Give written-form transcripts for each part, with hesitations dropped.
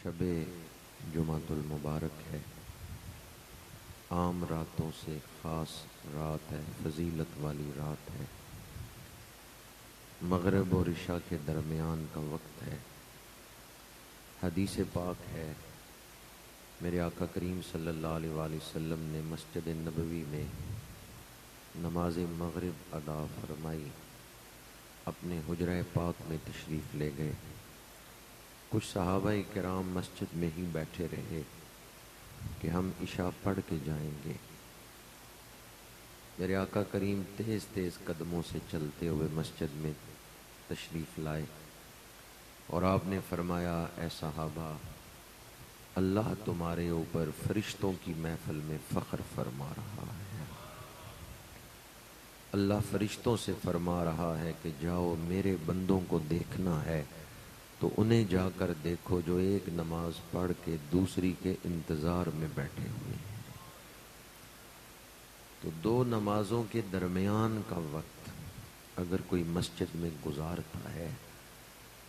شب جمعۃ المبارک ہے، عام راتوں سے خاص رات ہے، فضیلت والی رات ہے، مغرب اور عشاء کے درمیان کا وقت ہے۔ حدیث پاک ہے، میرے آقا کریم صلی اللہ علیہ وآلہ وسلم نے مسجد نبوی میں نماز مغرب ادا فرمائی، اپنے حجرہ پاک میں تشریف لے گئے۔ کچھ صحابہ کرام مسجد میں ہی بیٹھے رہے کہ ہم عشاء پڑھ کے جائیں گے۔ میرے آقا کریم تیز تیز قدموں سے چلتے ہوئے مسجد میں تشریف لائے اور آپ نے فرمایا، اے صحابہ، اللہ تمہارے اوپر فرشتوں کی محفل میں فخر فرما رہا ہے۔ اللہ فرشتوں سے فرما رہا ہے کہ جاؤ، میرے بندوں کو دیکھنا ہے تو انہیں جا کر دیکھو جو ایک نماز پڑھ کے دوسری کے انتظار میں بیٹھے ہوئے ہیں۔ تو دو نمازوں کے درمیان کا وقت اگر کوئی مسجد میں گزارتا ہے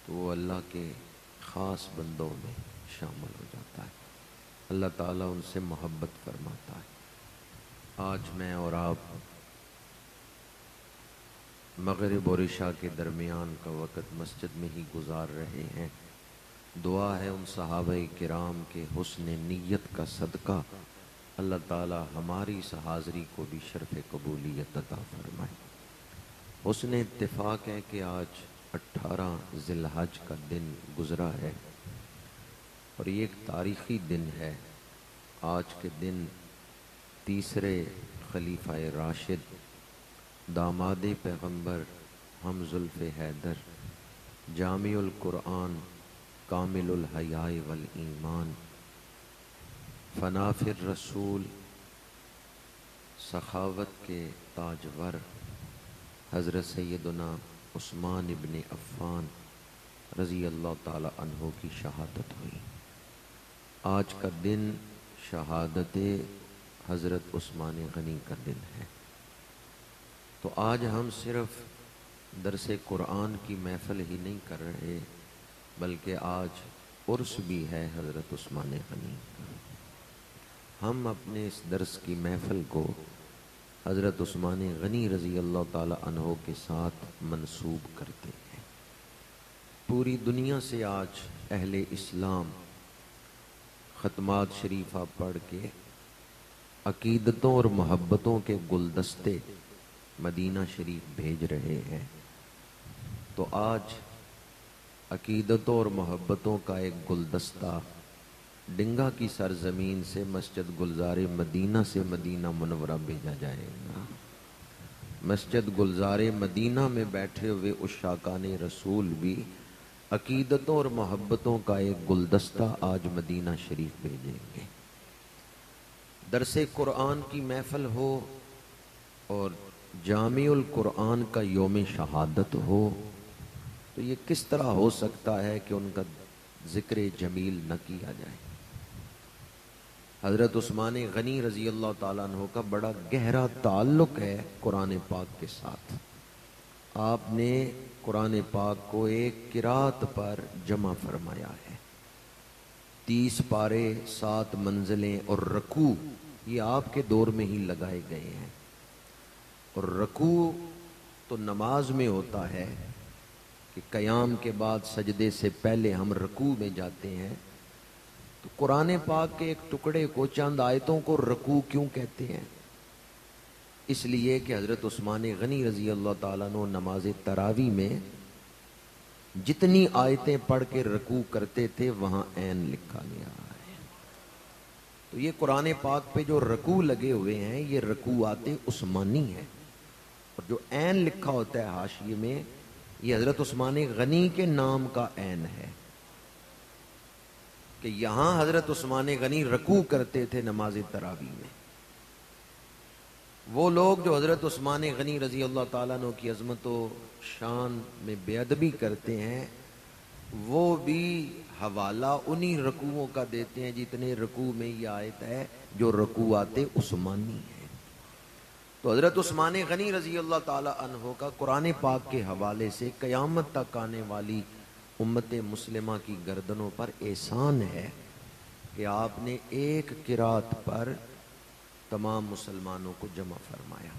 تو وہ اللہ کے خاص بندوں میں شامل ہو جاتا ہے، اللہ تعالیٰ ان سے محبت فرماتا ہے۔ آج میں اور آپ مغرب اور عشاء کے درمیان کا وقت مسجد میں ہی گزار رہے ہیں۔ دعا ہے ان صحابہ کرام کے حسن نیت کا صدقہ اللہ تعالی ہماری اس حاضری کو بھی شرف قبولیت عطا فرمائے۔ حسن اتفاق ہے کہ آج 18 ذی الحج کا دن گزرا ہے اور یہ ایک تاریخی دن ہے۔ آج کے دن تیسرے خلیفہ راشد، داماد پیغمبر ہم زلف حیدر، جامع القرآن، کامل الحیاء والایمان، فناف الرسول، سخاوت کے تاجور حضرت سیدنا عثمان ابن عفان رضی اللہ تعالی عنہ کی شہادت ہوئی۔ آج کا دن شہادت حضرت عثمان غنی کا دن ہے۔ تو آج ہم صرف درس قرآن کی محفل ہی نہیں کر رہے، بلکہ آج عرس بھی ہے حضرت عثمان غنی کا۔ ہم اپنے اس درس کی محفل کو حضرت عثمان غنی رضی اللہ تعالی عنہ کے ساتھ منسوب کرتے ہیں۔ پوری دنیا سے آج اہل اسلام ختمات شریفہ پڑھ کے عقیدتوں اور محبتوں کے گلدستے مدینہ شریف بھیج رہے ہیں۔ تو آج عقیدتوں اور محبتوں کا ایک گلدستہ ڈنگا کی سرزمین سے مسجد گلزار مدینہ سے مدینہ منورہ بھیجا جائے گا۔ مسجد گلزار مدینہ میں بیٹھے ہوئے عشاقان رسول بھی عقیدتوں اور محبتوں کا ایک گلدستہ آج مدینہ شریف بھیجیں گے۔ درس قرآن کی محفل ہو اور جامع القرآن کا یوم شہادت ہو تو یہ کس طرح ہو سکتا ہے کہ ان کا ذکر جمیل نہ کیا جائے۔ حضرت عثمان غنی رضی اللہ تعالیٰ عنہ کا بڑا گہرا تعلق ہے قرآن پاک کے ساتھ۔ آپ نے قرآن پاک کو ایک قرات پر جمع فرمایا ہے۔ 30 پارے، 7 منزلیں اور رکوع یہ آپ کے دور میں ہی لگائے گئے ہیں۔ اور رکوع تو نماز میں ہوتا ہے کہ قیام کے بعد سجدے سے پہلے ہم رکوع میں جاتے ہیں، تو قرآن پاک کے ایک ٹکڑے کو، چند آیتوں کو رکوع کیوں کہتے ہیں؟ اس لیے کہ حضرت عثمان غنی رضی اللہ تعالیٰ عنہ نماز تراویح میں جتنی آیتیں پڑھ کے رکوع کرتے تھے وہاں عین لکھا گیا ہے۔ تو یہ قرآن پاک پہ جو رکوع لگے ہوئے ہیں یہ رکوعات عثمانی ہیں، اور جو عین لکھا ہوتا ہے حاشیے میں یہ حضرت عثمان غنی کے نام کا عین ہے، کہ یہاں حضرت عثمان غنی رکوع کرتے تھے نماز تراویح میں۔ وہ لوگ جو حضرت عثمان غنی رضی اللہ تعالیٰ عنہ کی عظمت و شان میں بے ادبی کرتے ہیں، وہ بھی حوالہ انہی رکوعوں کا دیتے ہیں جتنے رکوع میں یہ آیت ہے جو رکوعات عثمانی ہیں۔ تو حضرت عثمان غنی رضی اللہ تعالی عنہ کا قرآن پاک کے حوالے سے قیامت تک آنے والی امت مسلمہ کی گردنوں پر احسان ہے کہ آپ نے ایک قرات پر تمام مسلمانوں کو جمع فرمایا۔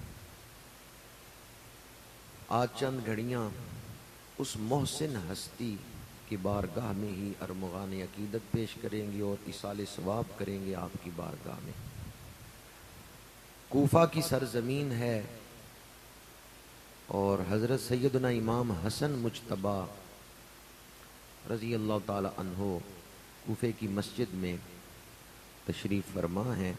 آج چند گھڑیاں اس محسن ہستی کی بارگاہ میں ہی ارمغان عقیدت پیش کریں گے اور ایصال ثواب کریں گے آپ کی بارگاہ میں۔ کوفہ کی سرزمین ہے اور حضرت سیدنا امام حسن مجتبی رضی اللہ تعالی عنہ کوفے کی مسجد میں تشریف فرما ہیں۔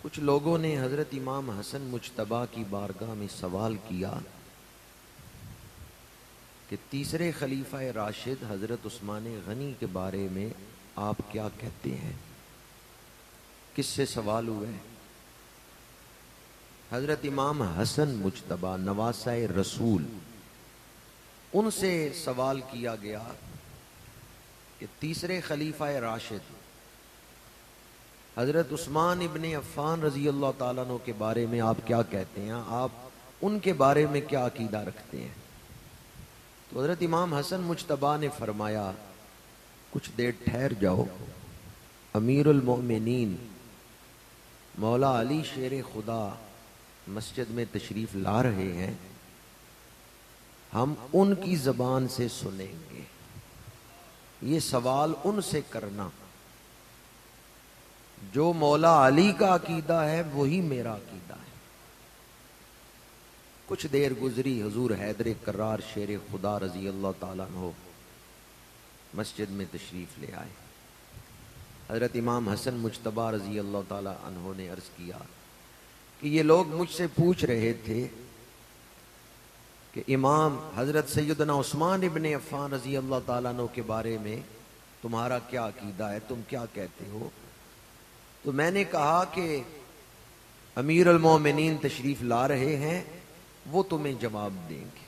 کچھ لوگوں نے حضرت امام حسن مجتبی کی بارگاہ میں سوال کیا کہ تیسرے خلیفہ راشد حضرت عثمان غنی کے بارے میں آپ کیا کہتے ہیں؟ کس سے سوال ہوئے؟ حضرت امام حسن مجتبی نواسہ رسول، ان سے سوال کیا گیا کہ تیسرے خلیفہ راشد حضرت عثمان ابن عفان رضی اللہ تعالیٰ عنہ کے بارے میں آپ کیا کہتے ہیں؟ آپ ان کے بارے میں کیا عقیدہ رکھتے ہیں؟ تو حضرت امام حسن مجتبی نے فرمایا کچھ دیر ٹھہر جاؤ، امیر المؤمنین مولا علی شیر خدا مسجد میں تشریف لا رہے ہیں، ہم ان کی زبان سے سنیں گے، یہ سوال ان سے کرنا، جو مولا علی کا عقیدہ ہے وہی میرا عقیدہ ہے۔ کچھ دیر گزری، حضور حیدر کرار شیر خدا رضی اللہ تعالیٰ عنہ مسجد میں تشریف لے آئے۔ حضرت امام حسن مجتبی رضی اللہ تعالیٰ عنہ نے عرض کیا کہ یہ لوگ مجھ سے پوچھ رہے تھے کہ امام حضرت سیدنا عثمان ابن عفان رضی اللہ تعالیٰ عنہ کے بارے میں تمہارا کیا عقیدہ ہے، تم کیا کہتے ہو؟ تو میں نے کہا کہ امیر المومنین تشریف لا رہے ہیں، وہ تمہیں جواب دیں گے۔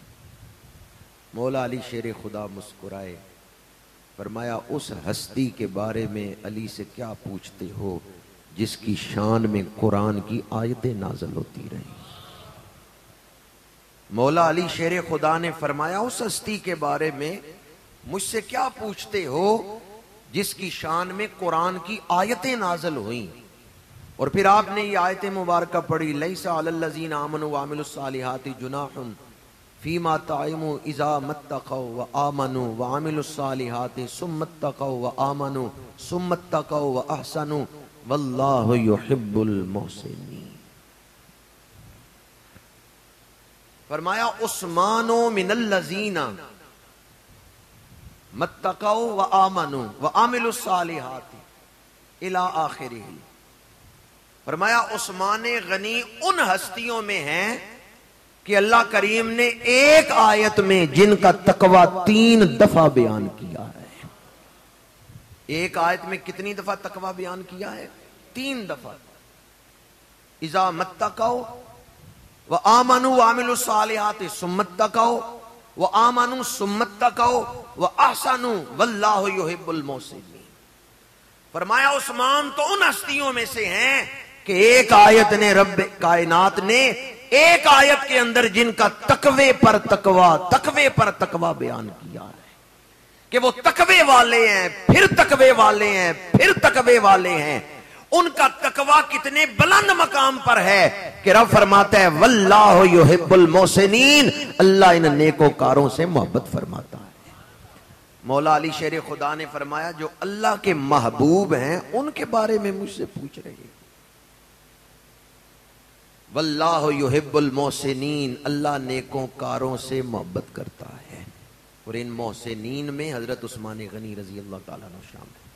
مولا علی شیر خدا مسکرائے، فرمایا اس ہستی کے بارے میں علی سے کیا پوچھتے ہو جس کی شان میں قرآن کی آیتیں نازل ہوتی رہیں؟ مولا علی شیر خدا نے فرمایا اس ہستی کے بارے میں مجھ سے کیا پوچھتے ہو جس کی شان میں قرآن کی آیتیں نازل ہوئیں؟ اور پھر آپ نے یہ آیت مبارکہ پڑھی، لیس علی الذین آمنوا وعملوا الصالحات جناح فیما طعموا اذا متقوا وآمنوا وعملوا الصالحات ثم اتقوا وآمنوا ثم اتقوا واحسنوا واللہ یحب المحسنین۔ فرمایا عثمان من الذین متقوا وآمنوا وعملوا الصالحات الی آخرہ۔ فرمایا عثمان غنی ان ہستیوں میں ہیں کہ اللہ کریم نے ایک آیت میں جن کا تقوی 3 دفعہ بیان کیا ہے۔ ایک آیت میں کتنی دفعہ تقوی بیان کیا ہے؟ 3 دفعہ۔ اذا متقوا وآمنوا وعملوا الصالحات ثم اتقوا وآمنوا ثم اتقوا واحسنوا واللہ یحب المحسنین۔ فرمایا عثمان تو ان ہستیوں میں سے ہیں کہ ایک آیت نے رب کائنات نے ایک آیت کے اندر جن کا تقوی پر تقوی بیان کیا ہے کہ وہ تقوی والے ہیں، پھر تقوی والے ہیں، پھر تقوی والے ہیں۔ ان کا تقوی کتنے بلند مقام پر ہے کہ رب فرماتا ہے واللہ یحب المحسنین، اللہ ان نیکوکاروں سے محبت فرماتا ہے۔ مولا علی شیر خدا نے فرمایا جو اللہ کے محبوب ہیں ان کے بارے میں مجھ سے پوچھ رہے ہیں۔ واللہ یحب المحسنین، اللہ نیکوں کاروں سے محبت کرتا ہے۔ اور ان محسنین میں حضرت عثمان غنی رضی اللہ تعالیٰ عنہ شامل ہے۔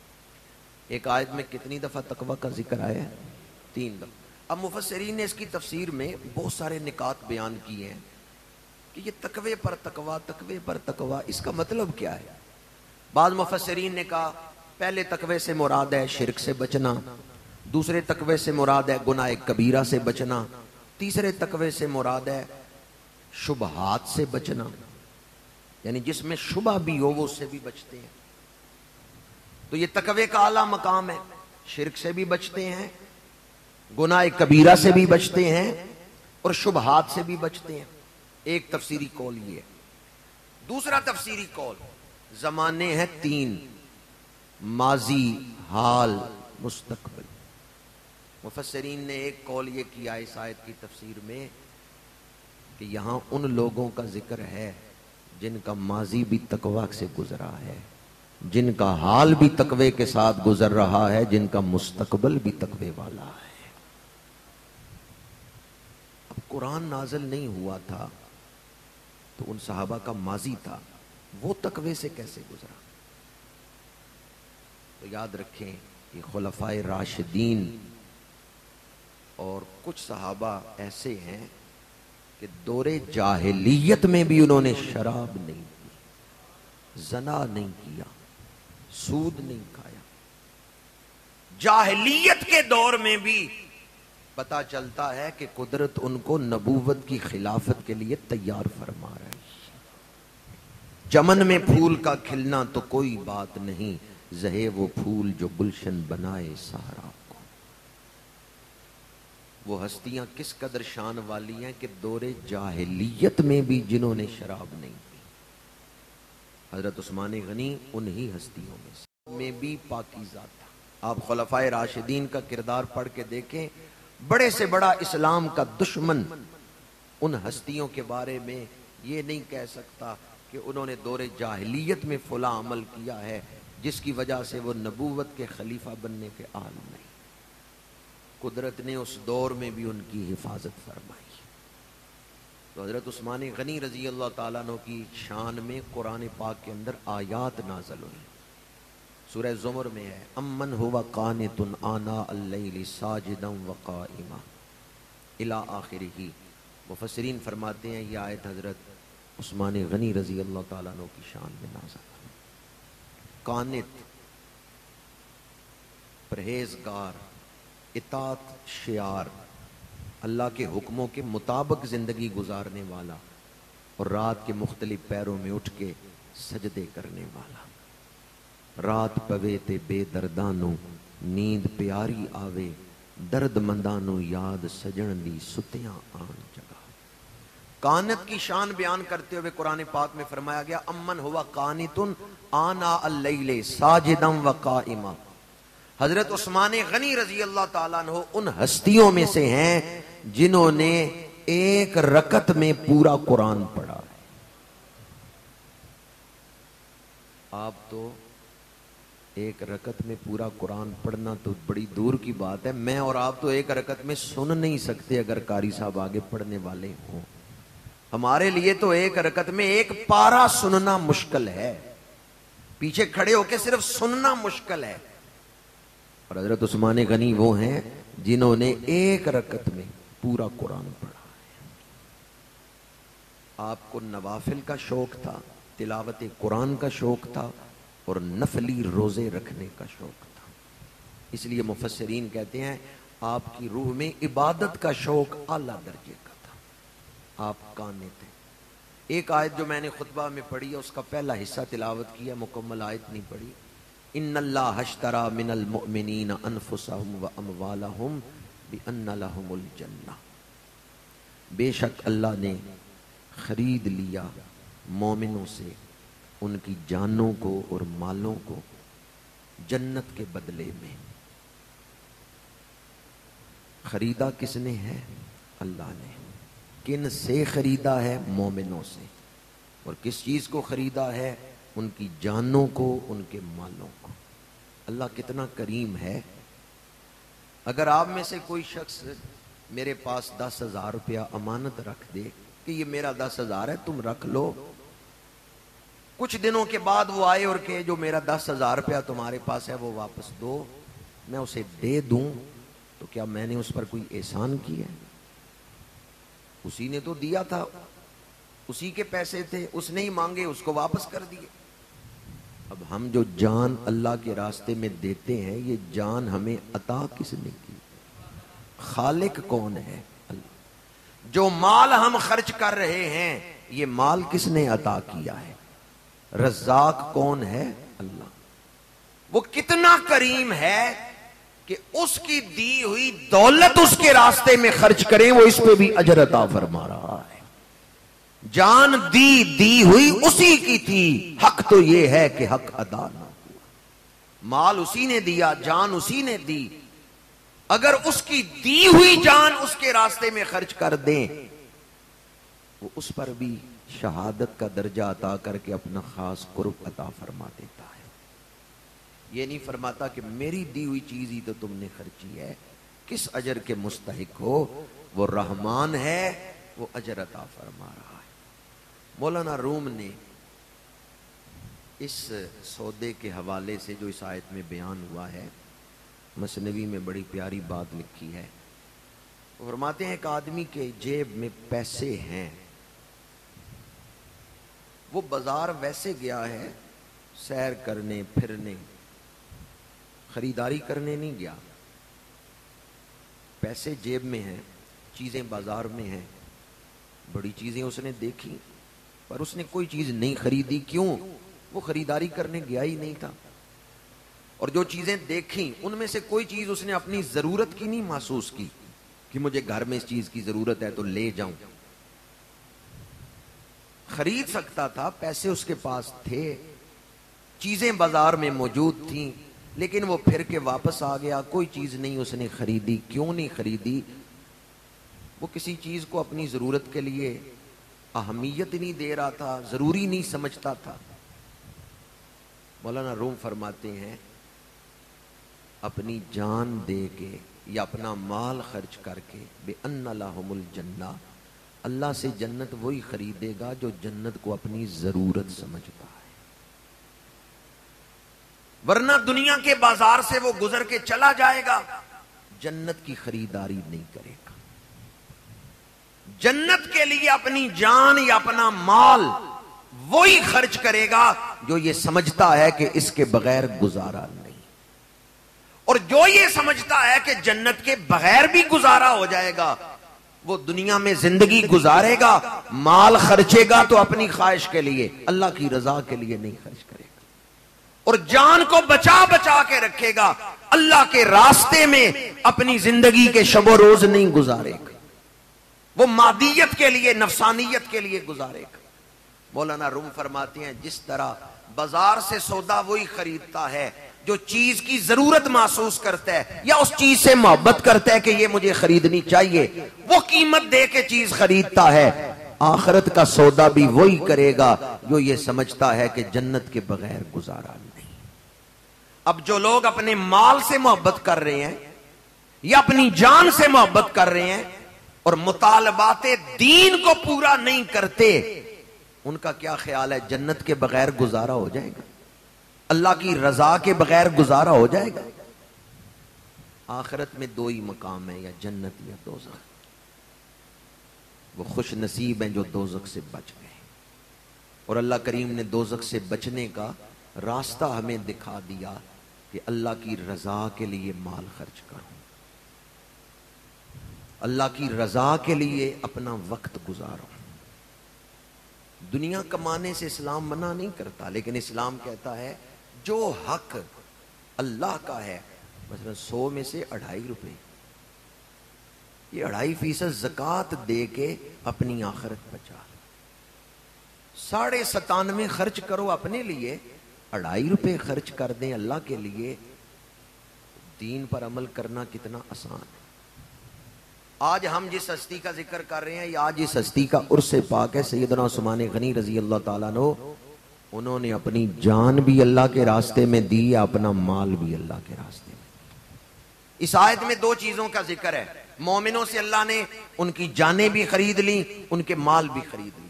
ایک آیت میں کتنی دفعہ تقوی کا ذکر آیا ہے؟ 3 دفعہ۔ اب مفسرین نے اس کی تفسیر میں بہت سارے نکات بیان کیے ہیں کہ یہ تقوی پر تقوی اس کا مطلب کیا ہے۔ بعض مفسرین نے کہا پہلے تقوی سے مراد ہے شرک سے بچنا، دوسرے تقوی سے مراد ہے گناہ کبیرہ سے بچنا، تیسرے تقوی سے مراد ہے شبہات سے بچنا، یعنی جس میں شبہ بھی ہو وہ اس سے بھی بچتے ہیں۔ تو یہ تقوی کا اعلیٰ مقام ہے، شرک سے بھی بچتے ہیں، گناہ کبیرہ سے بھی بچتے ہیں اور شبہات سے بھی بچتے ہیں۔ ایک تفسیری قول یہ ہے۔ دوسرا تفسیری قول، زمانے ہیں تین، ماضی، حال، مستقبل۔ مفسرین نے ایک قول یہ کیا اس آیت کی تفسیر میں کہ یہاں ان لوگوں کا ذکر ہے جن کا ماضی بھی تقوی سے گزرا ہے، جن کا حال بھی تقوی کے ساتھ گزر رہا ہے، جن کا مستقبل بھی تقوی والا ہے۔ اب قرآن نازل نہیں ہوا تھا تو ان صحابہ کا ماضی تھا، وہ تقوی سے کیسے گزرا؟ تو یاد رکھیں یہ خلفائے راشدین اور کچھ صحابہ ایسے ہیں کہ دور جاہلیت میں بھی انہوں نے شراب نہیں پی، زنا نہیں کیا، سود نہیں کھایا۔ جاہلیت کے دور میں بھی پتا چلتا ہے کہ قدرت ان کو نبوت کی خلافت کے لیے تیار فرما رہی ہے۔ چمن میں پھول کا کھلنا تو کوئی بات نہیں، زہے وہ پھول جو گلشن بنائے سہارا کو۔ وہ ہستیاں کس قدر شان والی ہیں کہ دور جاہلیت میں بھی جنہوں نے شراب نہیں پی، حضرت عثمان غنی انہی ہستیوں میں بھی پاکیزہ تھا۔ آپ خلفائے راشدین کا کردار پڑھ کے دیکھیں، بڑے سے بڑا اسلام کا دشمن ان ہستیوں کے بارے میں یہ نہیں کہہ سکتا کہ انہوں نے دور جاہلیت میں فلاں عمل کیا ہے جس کی وجہ سے وہ نبوت کے خلیفہ بننے کے اہل نہیں۔ قدرت نے اس دور میں بھی ان کی حفاظت فرمائی۔ تو حضرت عثمان غنی رضی اللہ تعالیٰ عنہ کی شان میں قرآن پاک کے اندر آیات نازل ہوئی۔ سورہ زمر میں ہے، امن ہوا قانت آناء اللیل ساجدا وقائما الی آخرہ۔ مفسرین فرماتے ہیں یہ آیت حضرت عثمان غنی رضی اللہ تعالیٰ عنہ کی شان میں نازل ہوئی۔ قانت، پرہیزگار، اطاعت شعار، اللہ کے حکموں کے مطابق زندگی گزارنے والا، اور رات کے مختلف پیروں میں اٹھ کے سجدے کرنے والا۔ رات پوے تے بے دردانو نیند پیاری آوے، درد مندانو یاد سجن دی ستیاں آن جگہ۔ قانت کی شان بیان کرتے ہوئے قرآن پاک میں فرمایا گیا امن ہوا قانتن آناء اللیل ساجدا وقائما۔ حضرت عثمان غنی رضی اللہ تعالیٰ عنہ ان ہستیوں میں سے ہیں جنہوں نے ایک رکعت میں پورا قرآن پڑھا ہے۔ آپ تو ایک رکعت میں پورا قرآن پڑھنا تو بڑی دور کی بات ہے، میں اور آپ تو ایک رکعت میں سن نہیں سکتے اگر قاری صاحب آگے پڑھنے والے ہوں۔ ہمارے لیے تو ایک رکعت میں ایک پارہ سننا مشکل ہے، پیچھے کھڑے ہو کے صرف سننا مشکل ہے۔ اور حضرت عثمان غنی وہ ہیں جنہوں نے ایک رکعت میں پورا قرآن پڑھا ہے۔ آپ کو نوافل کا شوق تھا، تلاوت قرآن کا شوق تھا، اور نفلی روزے رکھنے کا شوق تھا۔ اس لیے مفسرین کہتے ہیں آپ کی روح میں عبادت کا شوق اعلیٰ درجے کا تھا، آپ قانت تھے۔ ایک آیت جو میں نے خطبہ میں پڑھی ہے اس کا پہلا حصہ تلاوت کیا، مکمل آیت نہیں پڑھی۔ ان اللہ اشترى من المؤمنین انفسهم واموالهم بان لهم الجنہ، بے شک اللہ نے خرید لیا مومنوں سے ان کی جانوں کو اور مالوں کو جنت کے بدلے میں۔ خریدا کس نے ہے؟ اللہ نے۔ کن سے خریدا ہے؟ مومنوں سے۔ اور کس چیز کو خریدا ہے؟ ان کی جانوں کو، ان کے مالوں کو۔ اللہ کتنا کریم ہے۔ اگر آپ میں سے کوئی شخص میرے پاس 10,000 روپیہ امانت رکھ دے کہ یہ میرا 10,000 ہے تم رکھ لو، کچھ دنوں کے بعد وہ آئے اور کہ جو میرا 10,000 روپیہ تمہارے پاس ہے وہ واپس دو، میں اسے دے دوں، تو کیا میں نے اس پر کوئی احسان کیا ہے؟ اسی نے تو دیا تھا، اسی کے پیسے تھے، اس نے ہی مانگے، اس کو واپس کر دیے۔ اب ہم جو جان اللہ کے راستے میں دیتے ہیں، یہ جان ہمیں عطا کس نے کی؟ خالق کون ہے؟ اللہ۔ جو مال ہم خرچ کر رہے ہیں یہ مال کس نے عطا کیا ہے؟ رزاق کون ہے؟ اللہ۔ وہ کتنا کریم ہے کہ اس کی دی ہوئی دولت اس کے راستے میں خرچ کریں، وہ اس پہ بھی اجر عطا فرما رہا ہے۔ جان دی ہوئی اسی کی تھی، حق تو یہ ہے کہ حق ادا نہ ہوا۔ مال اسی نے دیا، جان اسی نے دی، اگر اس کی دی ہوئی جان اس کے راستے میں خرچ کر دیں، وہ اس پر بھی شہادت کا درجہ عطا کر کے اپنا خاص قرب عطا فرما دیتا ہے۔ یہ نہیں فرماتا کہ میری دی ہوئی چیز ہی تو تم نے خرچی ہے، کس اجر کے مستحق ہو، وہ رحمان ہے، وہ اجر عطا فرما رہا ہے۔ مولانا روم نے اس سودے کے حوالے سے جو اس آیت میں بیان ہوا ہے، مثنوی میں بڑی پیاری بات لکھی ہے۔ وہ فرماتے ہیں ایک آدمی کے جیب میں پیسے ہیں، وہ بازار ویسے گیا ہے سیر کرنے پھرنے، خریداری کرنے نہیں گیا، پیسے جیب میں ہیں، چیزیں بازار میں ہیں، بڑی چیزیں اس نے دیکھی پر اس نے کوئی چیز نہیں خریدی۔ کیوں؟ وہ خریداری کرنے گیا ہی نہیں تھا، اور جو چیزیں دیکھیں ان میں سے کوئی چیز اس نے اپنی ضرورت کی نہیں محسوس کی کہ مجھے گھر میں اس چیز کی ضرورت ہے تو لے جاؤں۔ خرید سکتا تھا، پیسے اس کے پاس تھے، چیزیں بازار میں موجود تھیں، لیکن وہ پھر کے واپس آ گیا، کوئی چیز نہیں اس نے خریدی۔ کیوں نہیں خریدی؟ وہ کسی چیز کو اپنی ضرورت کے لیے اہمیت نہیں دے رہا تھا، ضروری نہیں سمجھتا تھا۔ مولانا روم فرماتے ہیں اپنی جان دے کے یا اپنا مال خرچ کر کے، بِأَنَّ لَهُمُ الْجَنَّةَ، اللہ سے جنت وہی خریدے گا جو جنت کو اپنی ضرورت سمجھتا ہے، ورنہ دنیا کے بازار سے وہ گزر کے چلا جائے گا، جنت کی خریداری نہیں کرے گا۔ جنت کے لیے اپنی جان یا اپنا مال وہی خرچ کرے گا جو یہ سمجھتا ہے کہ اس کے بغیر گزارا نہیں، اور جو یہ سمجھتا ہے کہ جنت کے بغیر بھی گزارا ہو جائے گا، وہ دنیا میں زندگی گزارے گا، مال خرچے گا تو اپنی خواہش کے لیے، اللہ کی رضا کے لیے نہیں خرچ کرے گا، اور جان کو بچا بچا کے رکھے گا، اللہ کے راستے میں اپنی زندگی کے شب و روز نہیں گزارے گا، وہ مادیت کے لیے، نفسانیت کے لیے گزارے گا۔ مولانا روم فرماتے ہیں جس طرح بازار سے سودا وہی خریدتا ہے جو چیز کی ضرورت محسوس کرتا ہے یا اس چیز سے محبت کرتا ہے کہ یہ مجھے خریدنی چاہیے، وہ قیمت دے کے چیز خریدتا ہے، آخرت کا سودا بھی وہی کرے گا جو یہ سمجھتا ہے کہ جنت کے بغیر گزارا نہیں۔ اب جو لوگ اپنے مال سے محبت کر رہے ہیں یا اپنی جان سے محبت کر رہے ہیں اور مطالبات دین کو پورا نہیں کرتے، ان کا کیا خیال ہے جنت کے بغیر گزارا ہو جائے گا؟ اللہ کی رضا کے بغیر گزارا ہو جائے گا؟ آخرت میں دو ہی مقام ہے، یا جنت یا دوزخ۔ وہ خوش نصیب ہیں جو دوزخ سے بچ گئے، اور اللہ کریم نے دوزخ سے بچنے کا راستہ ہمیں دکھا دیا کہ اللہ کی رضا کے لیے مال خرچ کرو، اللہ کی رضا کے لیے اپنا وقت گزارو۔ دنیا کمانے سے اسلام منع نہیں کرتا، لیکن اسلام کہتا ہے جو حق اللہ کا ہے، مثلا 100 میں سے 2.5 روپے، یہ 2.5% زکوٰۃ دے کے اپنی آخرت بچا، 97.5 خرچ کرو اپنے لیے، 2.5 روپے خرچ کر دیں اللہ کے لیے۔ دین پر عمل کرنا کتنا آسان ہے۔ آج ہم جس ہستی کا ذکر کر رہے ہیں، یا آج اس ہستی کا عرس پاک ہے، سیدنا عثمان غنی رضی اللہ تعالیٰ عنہ، انہوں نے اپنی جان بھی اللہ کے راستے میں دی، اپنا مال بھی اللہ کے راستے میں۔ اس آیت میں 2 چیزوں کا ذکر ہے، مومنوں سے اللہ نے ان کی جانیں بھی خرید لی، ان کے مال بھی خرید لی۔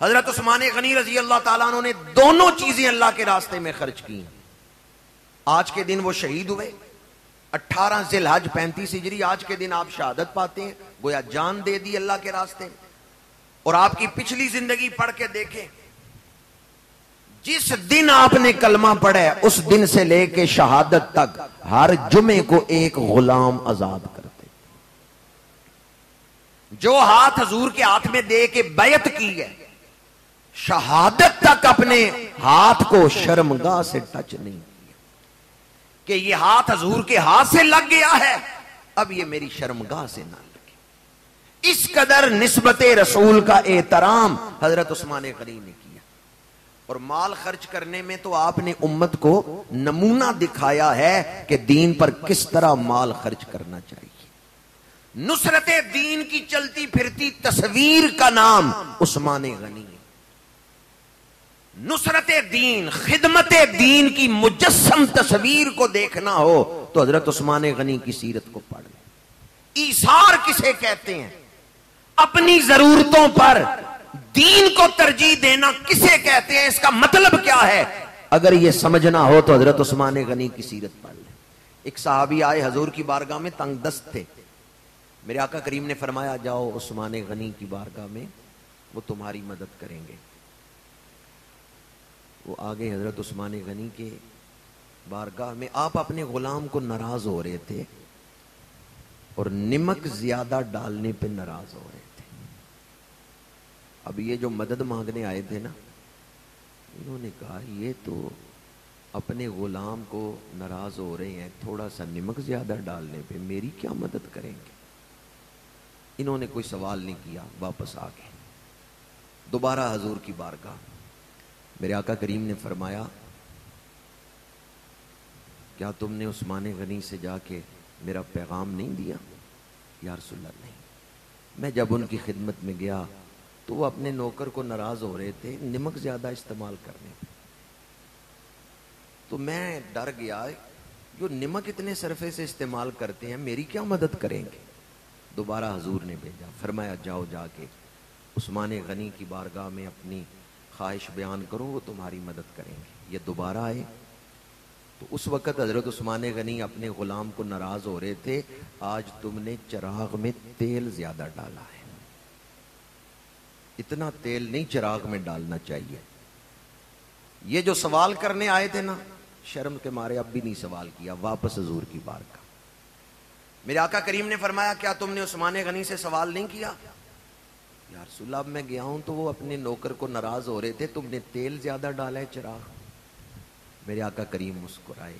حضرت عثمان غنی رضی اللہ تعالیٰ عنہ نے دونوں چیزیں اللہ کے راستے میں خرچ کی۔ آج کے دن وہ شہید ہوئے، 18 ذی الحج 35 ہجری، آج کے دن آپ شہادت پاتے ہیں، گویا جان دے دی اللہ کے راستے میں۔ اور آپ کی پچھلی زندگی پڑھ کے دیکھیں، جس دن آپ نے کلمہ پڑھا ہے اس دن سے لے کے شہادت تک ہر جمعے کو ایک غلام آزاد کرتے، جو ہاتھ حضور کے ہاتھ میں دے کے بیعت کی ہے، شہادت تک اپنے ہاتھ کو شرمگاہ سے ٹچ نہیں کیا کہ یہ ہاتھ حضور کے ہاتھ سے لگ گیا ہے، اب یہ میری شرمگاہ سے نہ لگے۔ اس قدر نسبت رسول کا احترام حضرت عثمان غنی نے کیا. اور مال خرچ کرنے میں تو آپ نے امت کو نمونہ دکھایا ہے کہ دین پر کس طرح مال خرچ کرنا چاہیے. نصرت دین کی چلتی پھرتی تصویر کا نام عثمان غنی ہے. نصرت دین، خدمت دین کی مجسم تصویر کو دیکھنا ہو تو حضرت عثمان غنی کی سیرت کو پڑھ لیں. ایثار کسے کہتے ہیں؟ اپنی ضرورتوں پر دین کو ترجیح دینا کسے کہتے ہیں؟ اس کا مطلب کیا ہے؟ اگر یہ سمجھنا ہو تو حضرت عثمان غنی کی سیرت پڑھ لیں. ایک صحابی آئے حضور کی بارگاہ میں، تنگ دست تھے. میرے آقا کریم نے فرمایا جاؤ عثمان غنی کی بارگاہ میں، وہ تمہاری مدد کریں گے. وہ آگے حضرت عثمان غنی کے بارگاہ میں. آپ اپنے غلام کو ناراض ہو رہے تھے اور نمک زیادہ ڈالنے پہ ناراض ہو رہے تھے. اب یہ جو مدد مانگنے آئے تھے نا، انہوں نے کہا یہ تو اپنے غلام کو ناراض ہو رہے ہیں تھوڑا سا نمک زیادہ ڈالنے پہ، میری کیا مدد کریں گے؟ انہوں نے کوئی سوال نہیں کیا، واپس آ گئے. دوبارہ حضور کی بارگاہ. میرے آقا کریم نے فرمایا کیا تم نے عثمان غنی سے جا کے میرا پیغام نہیں دیا؟ یا رسول اللہ نہیں. میں جب ان کی خدمت میں گیا تو وہ اپنے نوکر کو ناراض ہو رہے تھے نمک زیادہ استعمال کرنے پہ، تو میں ڈر گیا جو نمک اتنے صرفے سے استعمال کرتے ہیں میری کیا مدد کریں گے؟ دوبارہ حضور نے بھیجا، فرمایا جاؤ جا کے عثمان غنی کی بارگاہ میں اپنی خواہش بیان کرو، وہ تمہاری مدد کریں گے. یہ دوبارہ آئے تو اس وقت حضرت عثمان غنی اپنے غلام کو ناراض ہو رہے تھے، آج تم نے چراغ میں تیل زیادہ ڈالا ہے، اتنا تیل نہیں چراغ میں ڈالنا چاہیے. یہ جو سوال کرنے آئے تھے نا، شرم کے مارے اب بھی نہیں سوال کیا، واپس حضور کی بارگاہ. میرے آقا کریم نے فرمایا کیا تم نے عثمان غنی سے سوال نہیں کیا؟ یا رسول اللہ اب میں گیا ہوں تو وہ اپنے نوکر کو ناراض ہو رہے تھے، تم نے تیل زیادہ ڈالا ہے چراغ. میرے آقا کریم مسکرائے،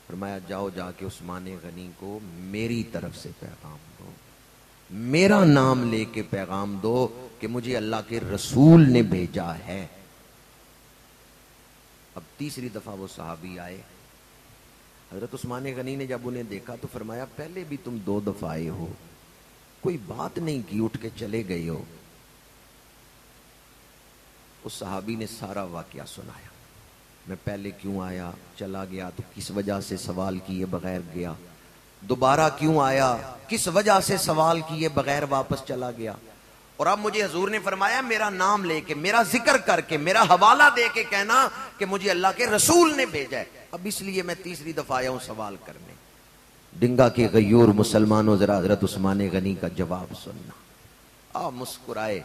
فرمایا جاؤ جا کے عثمان غنی کو میری طرف سے پیغام دو، میرا نام لے کے پیغام دو کہ مجھے اللہ کے رسول نے بھیجا ہے. اب تیسری دفعہ وہ صحابی آئے. حضرت عثمان غنی نے جب انہیں دیکھا تو فرمایا پہلے بھی تم 2 دفعہ آئے ہو، کوئی بات نہیں کی، اٹھ کے چلے گئے ہو. اس صحابی نے سارا واقعہ سنایا، میں پہلے کیوں آیا، چلا گیا تو کس وجہ سے سوال کیے بغیر گیا، دوبارہ کیوں آیا، کس وجہ سے سوال کیے بغیر واپس چلا گیا. اور اب مجھے حضور نے فرمایا میرا نام لے کے، میرا ذکر کر کے، میرا حوالہ دے کے کہنا کہ مجھے اللہ کے رسول نے بھیجا ہے. اب اس لیے میں تیسری دفعہ آیا ہوں سوال کرنے. ڈنگا کے غیور مسلمانوں ذرا حضرت عثمان غنی کا جواب سننا. آپ مسکرائے،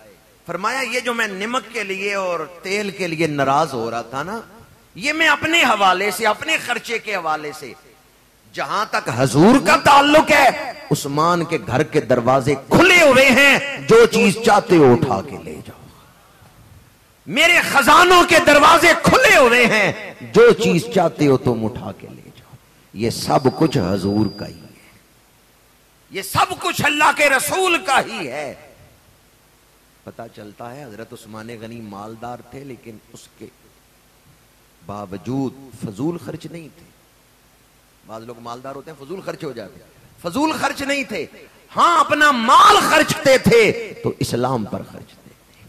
فرمایا یہ جو میں نمک کے لیے اور تیل کے لیے ناراض ہو رہا تھا نا، یہ میں اپنے حوالے سے، اپنے خرچے کے حوالے سے، جہاں تک حضور کا تعلق ہے عثمان کے گھر کے دروازے کھلے ہوئے ہیں، جو چیز چاہتے ہو اٹھا کے لے جاؤ. میرے خزانوں کے دروازے کھلے ہوئے ہیں، جو چیز چاہتے ہو تم اٹھا کے لے جاؤ. یہ سب کچھ حضور کا ہی ہے، یہ سب کچھ اللہ کے رسول کا ہی ہے. پتہ چلتا ہے حضرت عثمان غنی مالدار تھے لیکن اس کے باوجود فضول خرچ نہیں تھے. بعض لوگ مالدار ہوتے ہیں فضول خرچ ہو جاتے ہیں، فضول خرچ نہیں تھے. ہاں اپنا مال خرچتے تھے تو اسلام پر خرچتے تھے،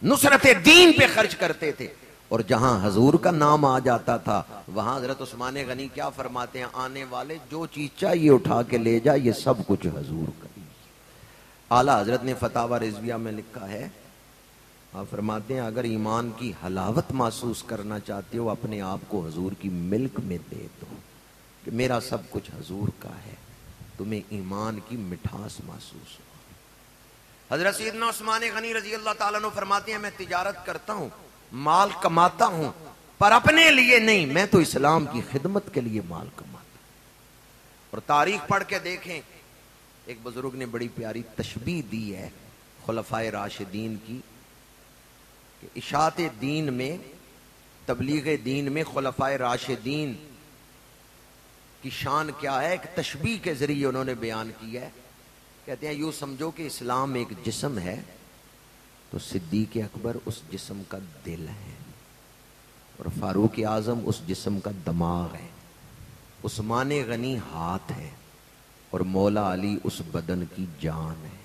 نصرت دین پہ خرچ کرتے تھے. اور جہاں حضور کا نام آ جاتا تھا وہاں حضرت عثمان غنی کیا فرماتے ہیں، آنے والے جو چیز چاہیے اٹھا کے لے جا، یہ سب کچھ حضور کا ہی. اعلیٰ حضرت نے فتاوی رضویہ میں لکھا ہے، آپ فرماتے ہیں اگر ایمان کی حلاوت محسوس کرنا چاہتے ہو اپنے آپ کو حضور کی ملک میں دے دو کہ میرا سب کچھ حضور کا ہے، تمہیں ایمان کی مٹھاس محسوس ہو. حضرت سیدنا عثمان غنی رضی اللہ تعالیٰ عنہ فرماتے ہیں میں تجارت کرتا ہوں، مال کماتا ہوں، پر اپنے لیے نہیں، میں تو اسلام کی خدمت کے لیے مال کماتا ہوں. اور تاریخ پڑھ کے دیکھیں، ایک بزرگ نے بڑی پیاری تشبیہ دی ہے خلفائے راشدین کی کہ اشاعت دین میں، تبلیغ دین میں خلفائے راشدین کی شان کیا ہے. ایک تشبیہ کے ذریعے انہوں نے بیان کیا ہے کہتے ہیں یوں سمجھو کہ اسلام ایک جسم ہے تو صدیق اکبر اس جسم کا دل ہے، اور فاروق اعظم اس جسم کا دماغ ہے، عثمان غنی ہاتھ ہے، اور مولا علی اس بدن کی جان ہے۔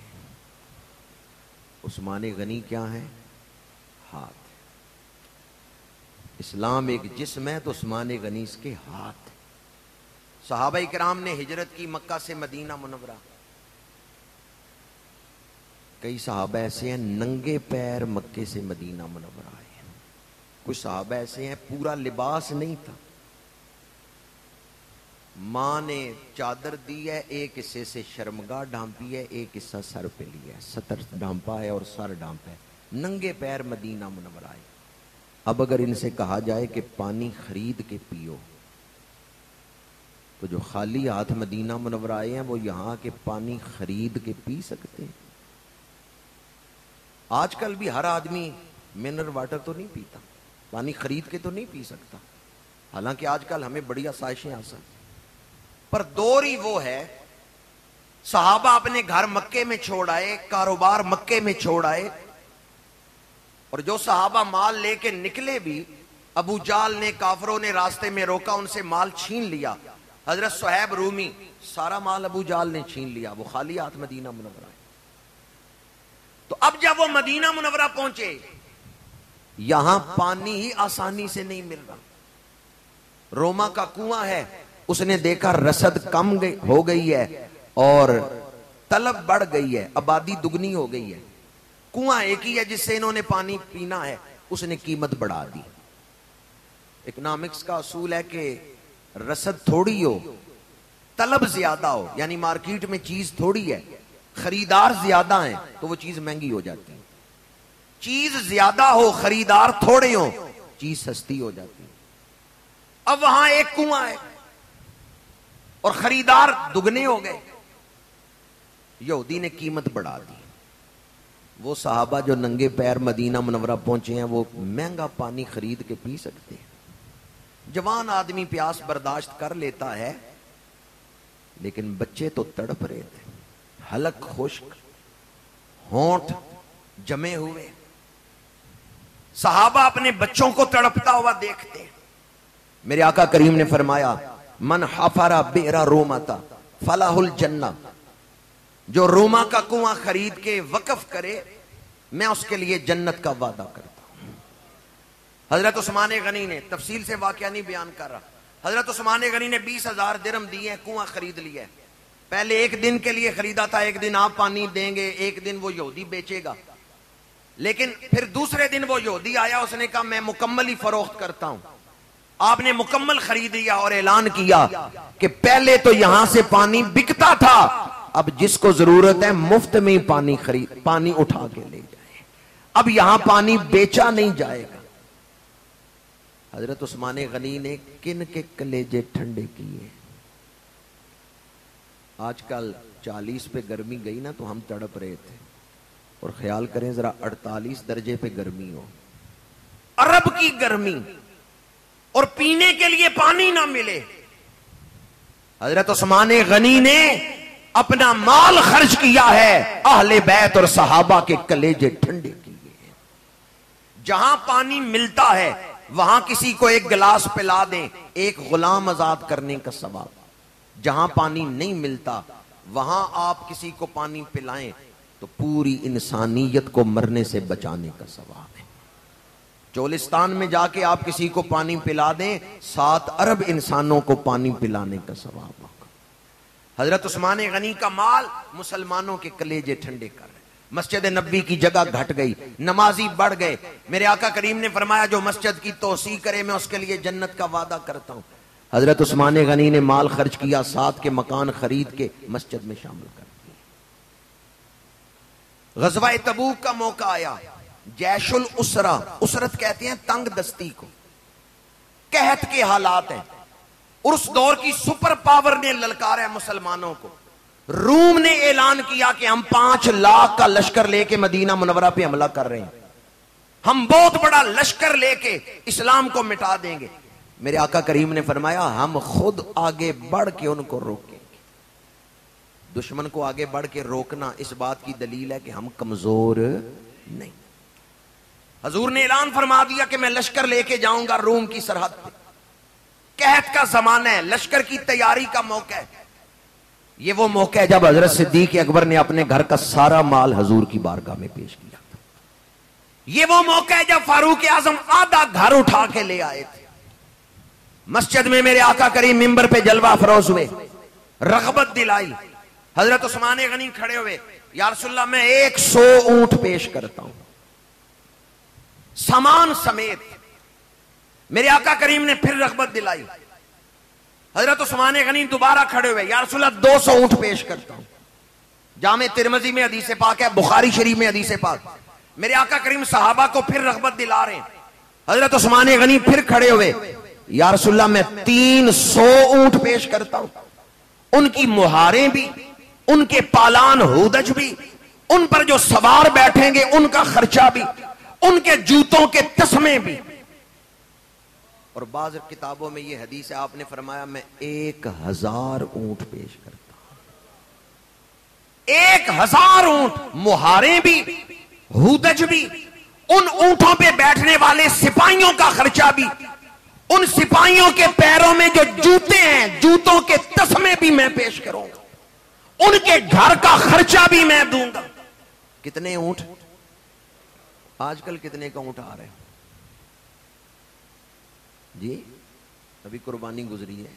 عثمان غنی کیا ہے؟ ہاتھ۔ اسلام ایک جسم ہے تو عثمان غنی اس کے ہاتھ۔ صحابہ کرام نے ہجرت کی مکہ سے مدینہ منورہ، کئی صحابہ ایسے ہیں ننگے پیر مکے سے مدینہ منورہ آئے ہیں، کچھ صحابہ ایسے ہیں پورا لباس نہیں تھا، ماں نے چادر دی ہے، ایک حصے سے شرمگاہ ڈھانپی ہے، ایک حصہ سر پہ لیا ہے، ستر ڈھانپا ہے اور سر ڈھانپا ہے، ننگے پیر مدینہ منورہ آئے۔ اب اگر ان سے کہا جائے کہ پانی خرید کے پیو تو جو خالی ہاتھ مدینہ منورہ آئے ہیں وہ یہاں کے پانی خرید کے پی سکتے ہیں؟ آج کل بھی ہر آدمی منرل واٹر تو نہیں پیتا، پانی خرید کے تو نہیں پی سکتا، حالانکہ آج کل ہمیں بڑی آسائشیں حاصل، پر دور ہی وہ ہے۔ صحابہ اپنے گھر مکے میں چھوڑ آئے، کاروبار مکے میں چھوڑ آئے، اور جو صحابہ مال لے کے نکلے بھی ابو جال نے، کافروں نے راستے میں روکا، ان سے مال چھین لیا۔ حضرت صہیب رومی سارا مال ابو جال نے چھین لیا، وہ خالی ہاتھ مدینہ منورہ آئے۔ تو اب جب وہ مدینہ منورہ پہنچے، یہاں پانی ہی آسانی سے نہیں مل رہا۔ روما کا کنواں ہے، اس نے دیکھا رسد کم ہو گئی ہے اور طلب بڑھ گئی ہے، آبادی دگنی ہو گئی ہے، کنواں ایک ہی ہے جس سے انہوں نے پانی پینا ہے، اس نے قیمت بڑھا دی۔ اکنامکس کا اصول ہے کہ رسد تھوڑی ہو، طلب زیادہ ہو، یعنی مارکیٹ میں چیز تھوڑی ہے، خریدار زیادہ ہیں تو وہ چیز مہنگی ہو جاتی ہے، چیز زیادہ ہو خریدار تھوڑے ہو چیز سستی ہو جاتی ہے۔ اب وہاں ایک کنواں ہے اور خریدار دگنے ہو گئے، یہودی نے قیمت بڑھا دی۔ وہ صحابہ جو ننگے پیر مدینہ منورہ پہنچے ہیں وہ مہنگا پانی خرید کے پی سکتے ہیں۔ جوان آدمی پیاس برداشت کر لیتا ہے، لیکن بچے تو تڑپ رہے تھے، حلق خشک، ہونٹ جمے ہوئے۔ صحابہ اپنے بچوں کو تڑپتا ہوا دیکھتے۔ میرے آقا کریم نے فرمایا من حفر بئر رومتا فلاح الجنہ، جو روما کا کنواں خرید کے وقف کرے میں اس کے لیے جنت کا وعدہ کرتا ہوں۔ حضرت عثمان غنی نے، تفصیل سے واقعہ نہیں بیان کر رہا، حضرت عثمان غنی نے 20,000 درہم دیے ہیں، کنواں خرید لیا ہے۔ پہلے ایک دن کے لیے خریدا تھا، ایک دن آپ پانی دیں گے، ایک دن وہ یہودی بیچے گا، لیکن پھر دوسرے دن وہ یہودی آیا، اس نے کہا میں مکمل ہی فروخت کرتا ہوں۔ آپ نے مکمل خرید لیا اور اعلان کیا کہ پہلے تو یہاں سے پانی بکتا تھا، اب جس کو ضرورت ہے مفت میں پانی اٹھا کے لے جائے، اب یہاں پانی بیچا نہیں جائے گا۔ حضرت عثمان غنی نے کن کے کلیجے ٹھنڈے کیے۔ آج کل 40 پہ گرمی گئی نا تو ہم تڑپ رہے تھے، اور خیال کریں ذرا 48 درجے پہ گرمی ہو، عرب کی گرمی، اور پینے کے لیے پانی نہ ملے۔ حضرت عثمان غنی نے اپنا مال خرچ کیا ہے، اہل بیت اور صحابہ کے کلیجے ٹھنڈے کیے۔ جہاں پانی ملتا ہے وہاں کسی کو ایک گلاس پلا دیں، ایک غلام آزاد کرنے کا ثواب۔ جہاں پانی نہیں ملتا وہاں آپ کسی کو پانی پلائیں تو پوری انسانیت کو مرنے سے بچانے کا ثواب ہے۔ چولستان میں جا کے آپ کسی کو پانی پلا دیں، 7 ارب انسانوں کو پانی پلانے کا ثواب ہوگا۔ حضرت عثمان غنی کا مال مسلمانوں کے کلیجے ٹھنڈے کر رہے۔ مسجد نبوی کی جگہ گھٹ گئی، نمازی بڑھ گئے۔ میرے آقا کریم نے فرمایا جو مسجد کی توسیع کرے میں اس کے لیے جنت کا وعدہ کرتا ہوں۔ حضرت عثمان غنی نے مال خرچ کیا، 7 کے مکان خرید کے مسجد میں شامل کر دیا۔ غزوہ تبوک کا موقع آیا، جیش الاسرہ، اسرت کہتے ہیں تنگ دستی کو، قحط کے حالات ہیں، اور اس دور کی سپر پاور نے للکارا ہے مسلمانوں کو۔ روم نے اعلان کیا کہ ہم 5 لاکھ کا لشکر لے کے مدینہ منورہ پہ حملہ کر رہے ہیں، ہم بہت بڑا لشکر لے کے اسلام کو مٹا دیں گے۔ میرے آقا کریم نے فرمایا ہم خود آگے بڑھ کے ان کو روکیں گے۔ دشمن کو آگے بڑھ کے روکنا اس بات کی دلیل ہے کہ ہم کمزور نہیں. حضور نے اعلان فرما دیا کہ میں لشکر لے کے جاؤں گا روم کی سرحد پہ. قحط کا زمانہ ہے, لشکر کی تیاری کا موقع ہے. یہ وہ موقع ہے جب حضرت صدیق اکبر نے اپنے گھر کا سارا مال حضور کی بارگاہ میں پیش کیا تھا. یہ وہ موقع ہے جب فاروق اعظم آدھا گھر اٹھا کے لے آئے تھے. مسجد میں میرے آقا کریم منبر پہ جلوہ افروز ہوئے, رغبت دلائی. حضرت عثمان غنی کھڑے ہوئے, یا رسول اللہ میں 100 اونٹ پیش کرتا ہوں سامان سمیت. میرے آقا کریم نے پھر رغبت دلائی. حضرت عثمان غنی دوبارہ کھڑے ہوئے, یا رسول اللہ 200 اونٹ پیش کرتا ہوں. جامع ترمذی میں حدیث پاک ہے, بخاری شریف میں حدیث پاک. میرے آقا کریم صحابہ کو پھر رغبت دلا رہے ہیں. حضرت عثمان غنی پھر کھڑے ہوئے, یا رسول اللہ میں 300 اونٹ پیش کرتا ہوں. ان کی مہاریں بھی, ان کے پالان ہودج بھی, ان پر جو سوار بیٹھیں گے ان کا خرچہ بھی, ان کے جوتوں کے تسمے بھی. اور بعض کتابوں میں یہ حدیث ہے, آپ نے فرمایا میں 1000 اونٹ پیش کرتا ہوں. 1000 اونٹ, مہاریں بھی, ہودج بھی, ان اونٹوں پہ بیٹھنے والے سپاہیوں کا خرچہ بھی, ان سپاہیوں کے پیروں میں جو جوتے ہیں جوتوں کے تسمے بھی میں پیش کروں گا, ان کے گھر کا خرچہ بھی میں دوں گا. کتنے اونٹ؟ آج کل کتنے کا اونٹ آ رہے ہیں جی؟ ابھی قربانی گزری ہے.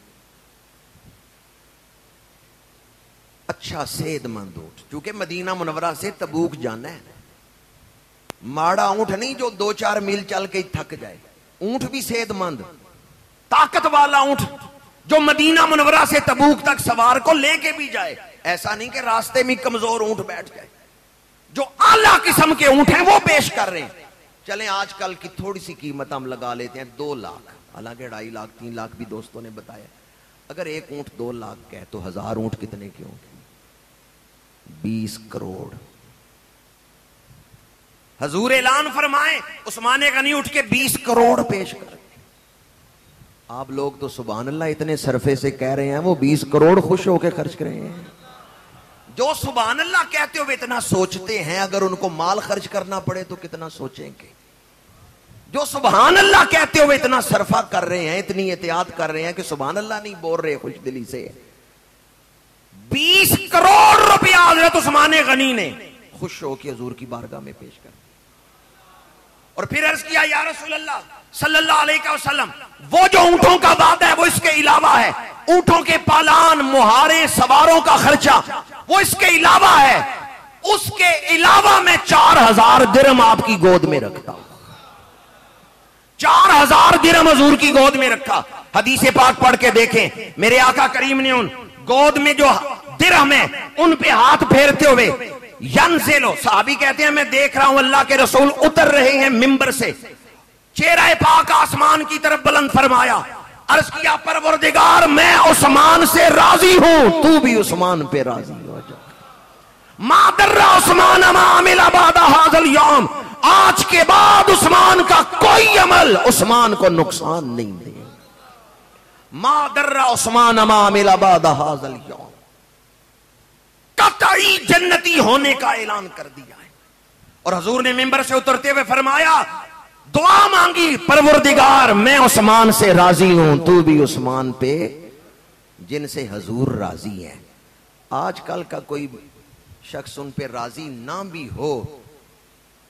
اچھا صحت مند اونٹ, چونکہ مدینہ منورہ سے تبوک جانا ہے. ماڑا اونٹ نہیں جو 2-4 میل چل کے تھک جائے. اونٹ بھی صحت مند, طاقت والا اونٹ جو مدینہ منورہ سے تبوک تک سوار کو لے کے بھی جائے. ایسا نہیں کہ راستے میں کمزور اونٹ بیٹھ جائے. جو اعلیٰ قسم کے اونٹ ہیں وہ پیش کر رہے ہیں. چلیں آج کل کی تھوڑی سی قیمت ہم لگا لیتے ہیں 2 لاکھ, حالانکہ 2.5 لاکھ 3 لاکھ بھی دوستوں نے بتایا. اگر ایک اونٹ 2 لاکھ کا ہے تو 1000 اونٹ کتنے کے ہوں گے؟ 20 کروڑ. حضور اعلان فرمائیں, عثمان غنی اٹھ کے 20 کروڑ پیش کر. آپ لوگ تو سبحان اللہ اتنے صرفے سے کہہ رہے ہیں, وہ 20 کروڑ خوش ہو کے خرچ کر رہے ہیں. جو سبحان اللہ کہتے ہوئے اتنا سوچتے ہیں, اگر ان کو مال خرچ کرنا پڑے تو کتنا سوچیں گے. جو سبحان اللہ کہتے ہوئے اتنا صرفہ کر رہے ہیں, اتنی احتیاط کر رہے ہیں کہ سبحان اللہ نہیں بول رہے خوش دلی سے. 20 کروڑ روپیہ حضرت عثمان غنی نے خوش ہو کے حضور کی بارگاہ میں پیش کر. اور پھر عرض کیا, یا رسول اللہ صلی اللہ علیہ وسلم, وہ جو اونٹوں کا وعدہ ہے وہ اس کے علاوہ ہے. اونٹوں کے پالان, مہاریں, سواروں کا خرچہ وہ اس کے علاوہ ہے. اس کے علاوہ میں 4000 درہم آپ کی گود میں رکھتا ہوں. 4000 درہم حضور کی گود میں رکھا. حدیث پاک پڑھ کے دیکھیں, میرے آقا کریم نے ان گود میں جو درہم ہے ان پہ ہاتھ پھیرتے ہوئے ینزلو, صحابی کہتے ہیں میں دیکھ رہا ہوں اللہ کے رسول اتر رہے ہیں منبر سے, چہرہ پاک آسمان کی طرف بلند فرمایا, عرض کیا پروردگار میں عثمان سے راضی ہوں, تو بھی عثمان پہ راضی ہو جا. ما در عثمان ما عمل بعد هذا اليوم, آج کے بعد عثمان کا کوئی عمل عثمان کو نقصان نہیں دے. ما در عثمان ما عمل بعد هذا اليوم, قطعی جنتی ہونے کا اعلان کر دیا ہے. اور حضور نے منبر سے اترتے ہوئے فرمایا, دعا مانگی, پروردگار میں عثمان سے راضی ہوں, تو بھی عثمان پہ جن سے حضور راضی ہے. آج کل کا کوئی شخص ان پہ راضی نہ بھی ہو,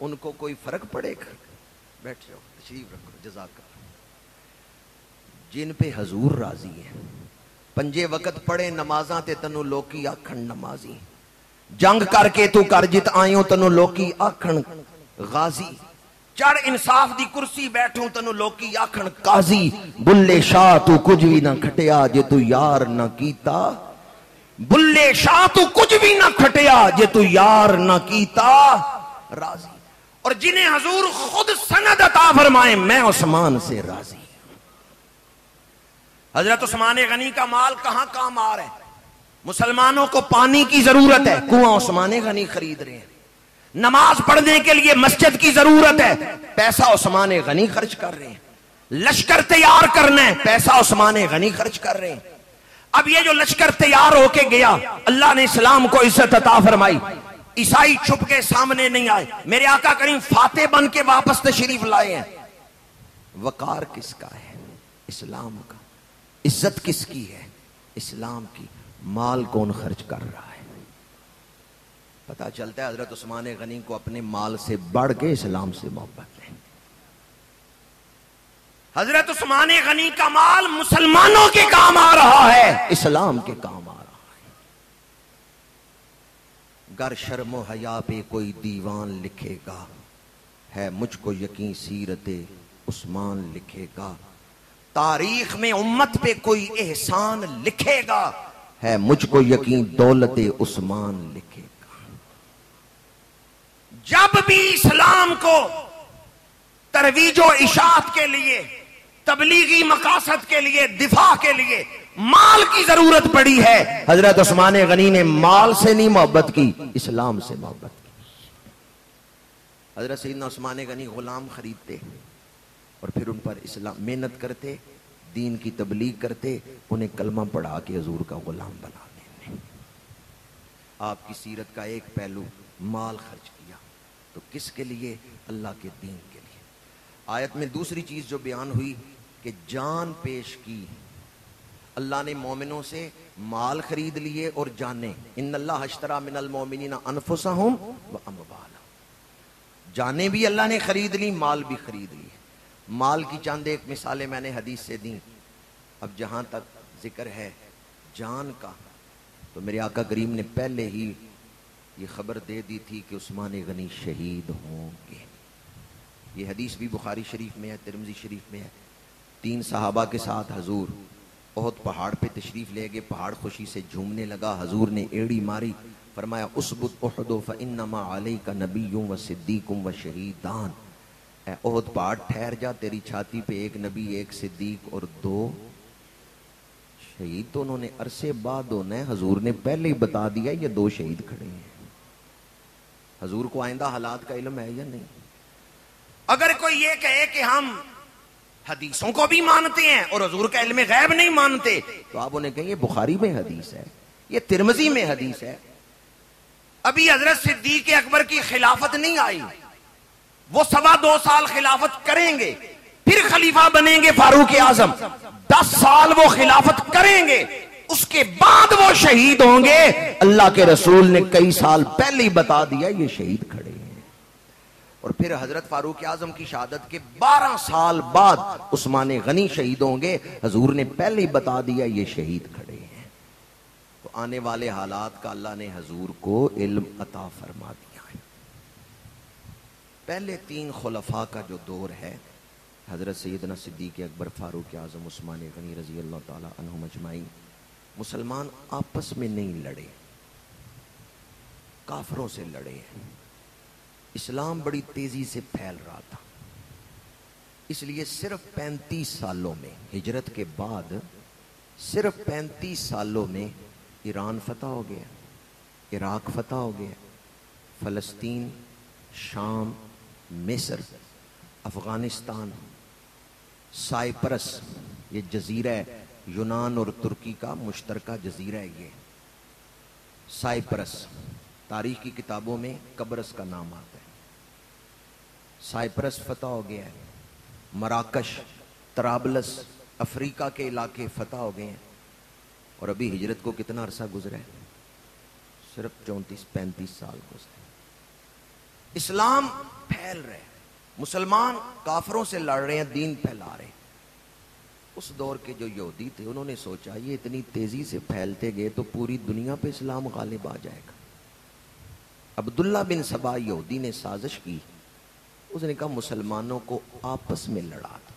ان کو کوئی فرق پڑے گا؟ بیٹھ جاؤ, تشریف رکھو, جزاک اللہ. جن پہ حضور راضی ہے, پنجے وقت پڑھے نمازاں تے تنو لوکی آکھن نمازی, جنگ کر کے تو کر جت آئیوں تنو لوکی آکھن غازی, چڑھ انصاف دی کرسی بیٹھوں تنو لوکی آکھن قاضی, بلے شاہ تو کچھ بھی نہ کھٹیا جے تو یار نہ کیتا, بلے شاہ تو کچھ بھی نہ کھٹیا جے تو یار نہ کیتا راضی. اور جنہیں حضور خود سند عطا فرمائے, میں عثمان سے راضی. حضرت عثمان غنی کا مال کہاں کام آ رہا ہے؟ مسلمانوں کو پانی کی ضرورت ہے, کنواں عثمان غنی خرید رہے ہیں. نماز پڑھنے کے لیے مسجد کی ضرورت ہے, پیسہ عثمان غنی خرچ کر رہے ہیں. لشکر تیار کرنا ہے, پیسہ عثمان غنی خرچ کر رہے ہیں. اب یہ جو لشکر تیار ہو کے گیا، اللہ نے اسلام کو عزت عطا فرمائی، عیسائی چھپ کے سامنے نہیں آئے، میرے آقا کریم فاتح بن کے واپس تشریف لائے ہیں۔ وقار کس کا ہے؟ اسلام کا۔ عزت کس کی ہے؟ اسلام کی۔ مال کون خرچ کر رہا ہے؟ پتہ چلتا ہے حضرت عثمان غنی کو اپنے مال سے بڑھ کے اسلام سے محبت ہے۔ حضرت عثمان غنی کا مال مسلمانوں کے کام آ رہا ہے، اسلام کے کام آ رہا ہے۔ گر شرم و حیا پہ کوئی دیوان لکھے گا، ہے مجھ کو یقین سیرت عثمان لکھے گا۔ تاریخ میں امت پہ کوئی احسان لکھے گا، ہے مجھ کو یقین دولت عثمان لکھے گا۔ جب بھی اسلام کو ترویج و اشاعت کے لیے، تبلیغی مقاصد کے لیے، دفاع کے لیے مال کی ضرورت پڑی ہے، حضرت عثمان غنی نے مال سے نہیں محبت کی، اسلام سے محبت کی۔ حضرت سیدنا عثمان غنی غلام خریدتے اور پھر ان پر اسلام محنت کرتے، دین کی تبلیغ کرتے، انہیں کلمہ پڑھا کے حضور کا غلام بنا دیتے۔ آپ کی سیرت کا ایک پہلو مال خرچ کیا، تو کس کے لیے؟ اللہ کے دین کے لیے۔ آیت میں دوسری چیز جو بیان ہوئی کہ جان پیش کی، اللہ نے مومنوں سے مال خرید لیے اور جانیں۔ ان اللہ اشتری من المؤمنین انفسہم واموالہم، جانیں بھی اللہ نے خرید لی، مال بھی خرید لی۔ مال کی چند ایک مثالیں میں نے حدیث سے دیں۔ اب جہاں تک ذکر ہے جان کا، تو میرے آقا کریم نے پہلے ہی یہ خبر دے دی تھی کہ عثمان غنی شہید ہوں گے۔ یہ حدیث بھی بخاری شریف میں ہے، ترمذی شریف میں ہے۔ 3 صحابہ کے ساتھ حضور احد پہاڑ پہ تشریف لے گئے، پہاڑ خوشی سے جھومنے لگا، حضور نے ایڑی ماری، فرمایا اسبت احد فانما علیک نبی و صدیق و شہیدان۔ اے احد پہاڑ ٹھہر جا، تیری چھاتی پہ ایک نبی، ایک صدیق اور 2 شہید۔ تو انہوں نے عرصے بعد ہونا ہے، حضور نے پہلے ہی بتا دیا یہ 2 شہید کھڑے ہیں۔ حضور کو آئندہ حالات کا علم ہے یا نہیں؟ اگر کوئی یہ کہے کہ ہم حدیثوں کو بھی مانتے ہیں اور حضور کا علم غیب نہیں مانتے، تو آپ انہیں کہیں یہ بخاری میں حدیث ہے، یہ ترمذی میں حدیث ہے۔ ابھی حضرت صدیق اکبر کی خلافت نہیں آئی، وہ 2.25 سال خلافت کریں گے، پھر خلیفہ بنیں گے فاروق اعظم، 10 سال وہ خلافت کریں گے، اس کے بعد وہ شہید ہوں گے۔ اللہ کے رسول نے کئی سال پہلے ہی بتا دیا یہ شہید کھڑے ہیں۔ اور پھر حضرت فاروق اعظم کی شہادت کے 12 سال بعد عثمان غنی شہید ہوں گے، حضور نے پہلے ہی بتا دیا یہ شہید کھڑے ہیں۔ تو آنے والے حالات کا اللہ نے حضور کو علم عطا فرما دیا ہے۔ پہلے 3 خلفاء کا جو دور ہے، حضرت سیدنا صدیق اکبر، فاروق اعظم، عثمان غنی رضی اللہ تعالی عنہم اجمعین، مسلمان آپس میں نہیں لڑے، کافروں سے لڑے ہیں۔ اسلام بڑی تیزی سے پھیل رہا تھا، اس لیے صرف 35 سالوں میں، ہجرت کے بعد صرف 35 سالوں میں ایران فتح ہو گیا، عراق فتح ہو گیا، فلسطین، شام، مصر، افغانستان، سائپرس، یہ جزیرہ ہے، یونان اور ترکی کا مشترکہ جزیرہ ہے یہ سائپرس۔ تاریخ کی کتابوں میں قبرص کا نام آتا ہے۔ سائپرس فتح ہو گیا ہے، مراکش، طرابلس، افریقہ کے علاقے فتح ہو گئے ہیں، اور ابھی ہجرت کو کتنا عرصہ گزرا ہے؟ صرف 34-35 سال گزرے۔ اسلام پھیل رہے، مسلمان کافروں سے لڑ رہے ہیں، دین پھیلا رہے ہیں۔ اس دور کے جو یہودی تھے انہوں نے سوچا یہ اتنی تیزی سے پھیلتے گئے تو پوری دنیا پہ اسلام غالب آ جائے گا۔ عبداللہ بن سبا یہودی نے سازش کی، اس نے کہا مسلمانوں کو آپس میں لڑا دو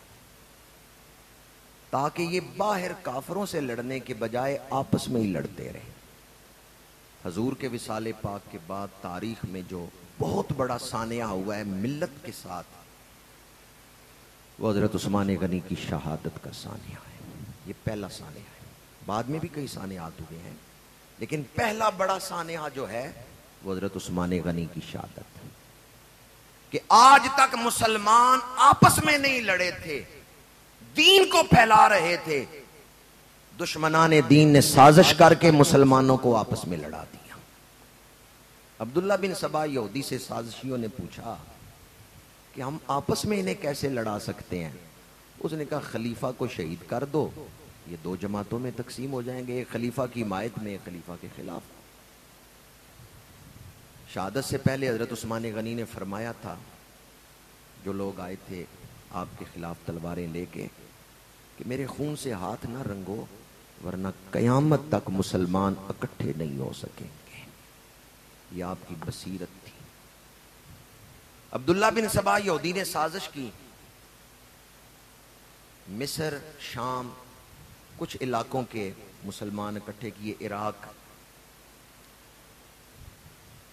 تاکہ یہ باہر کافروں سے لڑنے کے بجائے آپس میں ہی لڑتے رہے۔ حضور کے وصال پاک کے بعد تاریخ میں جو بہت بڑا سانحہ ہوا ہے ملت کے ساتھ، وہ حضرت عثمان غنی کی شہادت کا سانحہ ہے۔ یہ پہلا سانحہ ہے، بعد میں بھی کئی سانحات ہوئے ہیں، لیکن پہلا بڑا سانحہ جو ہے وہ حضرت عثمان غنی کی شہادت ہے کہ آج تک مسلمان آپس میں نہیں لڑے تھے، دین کو پھیلا رہے تھے، دشمنان دین نے سازش کر کے مسلمانوں کو آپس میں لڑا دیا۔ عبداللہ بن سبا یہودی سے سازشیوں نے پوچھا کہ ہم آپس میں انہیں کیسے لڑا سکتے ہیں؟ اس نے کہا خلیفہ کو شہید کر دو، یہ دو جماعتوں میں تقسیم ہو جائیں گے، ایک خلیفہ کی حمایت میں، ایک خلیفہ کے خلاف۔ شہادت سے پہلے حضرت عثمان غنی نے فرمایا تھا، جو لوگ آئے تھے آپ کے خلاف تلواریں لے کے، کہ میرے خون سے ہاتھ نہ رنگو ورنہ قیامت تک مسلمان اکٹھے نہیں ہو سکیں گے۔ یہ آپ کی بصیرت تھی۔ عبداللہ بن سبا یہودی نے سازش کی، مصر، شام، کچھ علاقوں کے مسلمان اکٹھے کیے، عراق،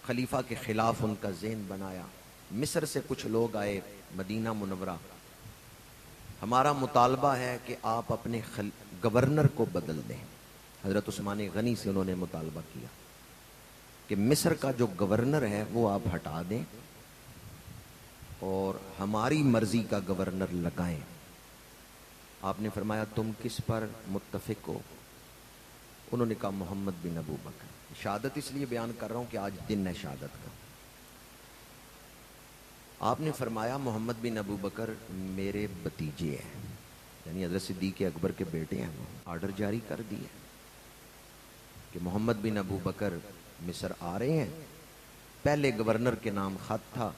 خلیفہ کے خلاف ان کا ذہن بنایا۔ مصر سے کچھ لوگ آئے مدینہ منورہ، ہمارا مطالبہ ہے کہ آپ اپنے گورنر کو بدل دیں۔ حضرت عثمان غنی سے انہوں نے مطالبہ کیا کہ مصر کا جو گورنر ہے وہ آپ ہٹا دیں اور ہماری مرضی کا گورنر لگائیں۔ آپ نے فرمایا تم کس پر متفق ہو؟ انہوں نے کہا محمد بن ابو بکر۔ شہادت اس لیے بیان کر رہا ہوں کہ آج دن ہے شہادت کا۔ آپ نے فرمایا محمد بن ابو بکر میرے بھتیجے ہیں، یعنی حضرت صدیق اکبر کے بیٹے ہیں۔ آرڈر جاری کر دیا کہ محمد بن ابو بکر مصر آ رہے ہیں۔ پہلے گورنر کے نام خط تھا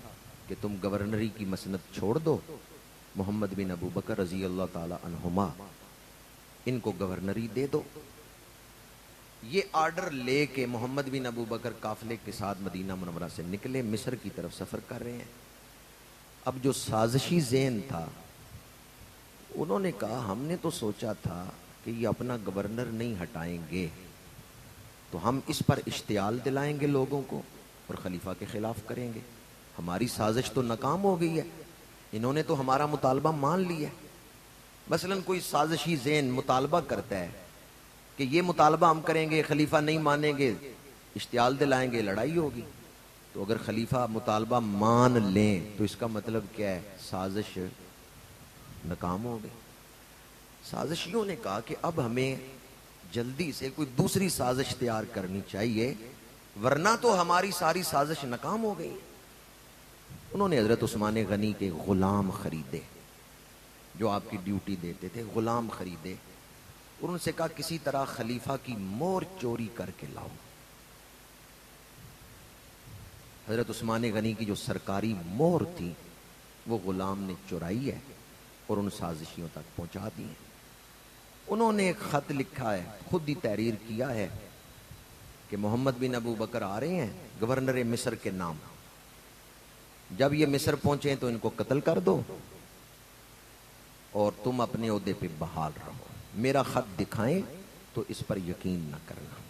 کہ تم گورنری کی مسند چھوڑ دو، محمد بن ابو بکر رضی اللہ تعالی عنہما ان کو گورنری دے دو۔ یہ آرڈر لے کے محمد بن ابو بکر قافلے کے ساتھ مدینہ منورہ سے نکلے، مصر کی طرف سفر کر رہے ہیں۔ اب جو سازشی ذہن تھا انہوں نے کہا ہم نے تو سوچا تھا کہ یہ اپنا گورنر نہیں ہٹائیں گے تو ہم اس پر اشتعال دلائیں گے لوگوں کو اور خلیفہ کے خلاف کریں گے۔ ہماری سازش تو ناکام ہو گئی ہے، انہوں نے تو ہمارا مطالبہ مان لیا ہے۔ مثلاً کوئی سازشی ذہن مطالبہ کرتا ہے کہ یہ مطالبہ ہم کریں گے، خلیفہ نہیں مانیں گے، اشتعال دلائیں گے، لڑائی ہوگی۔ تو اگر خلیفہ مطالبہ مان لیں تو اس کا مطلب کیا ہے؟ سازش ناکام ہو گئی۔ سازشیوں نے کہا کہ اب ہمیں جلدی سے کوئی دوسری سازش تیار کرنی چاہیے ورنہ تو ہماری ساری سازش ناکام ہو گئی۔ انہوں نے حضرت عثمان غنی کے غلام خریدے جو آپ کی ڈیوٹی دیتے تھے، غلام خریدے اور ان سے کہا کسی طرح خلیفہ کی مہر چوری کر کے لاؤ۔ حضرت عثمان غنی کی جو سرکاری مہر تھی وہ غلام نے چورائی ہے اور ان سازشیوں تک پہنچا دی ہے۔ انہوں نے ایک خط لکھا ہے، خود ہی تحریر کیا ہے کہ محمد بن ابو بکر آ رہے ہیں گورنر مصر کے نام، جب یہ مصر پہنچے تو ان کو قتل کر دو اور تم اپنے عہدے پہ بحال رہو۔ میرا خط دکھائیں تو اس پر یقین نہ کرنا۔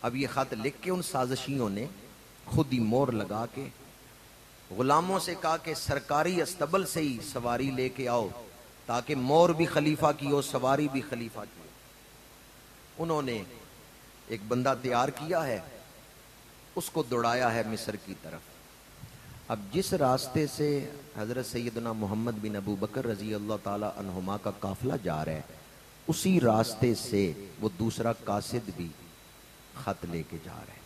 اب یہ خط لکھ کے ان سازشیوں نے خود ہی مور لگا کے غلاموں سے کہا کہ سرکاری استبل سے ہی سواری لے کے آؤ تاکہ مور بھی خلیفہ کی ہو، سواری بھی خلیفہ کی ہو۔ انہوں نے ایک بندہ تیار کیا ہے، اس کو دوڑایا ہے مصر کی طرف۔ اب جس راستے سے حضرت سیدنا محمد بن ابو بکر رضی اللہ تعالی عنہما کا قافلہ جا رہا ہے اسی راستے سے وہ دوسرا قاصد بھی خط لے کے جا رہا ہے۔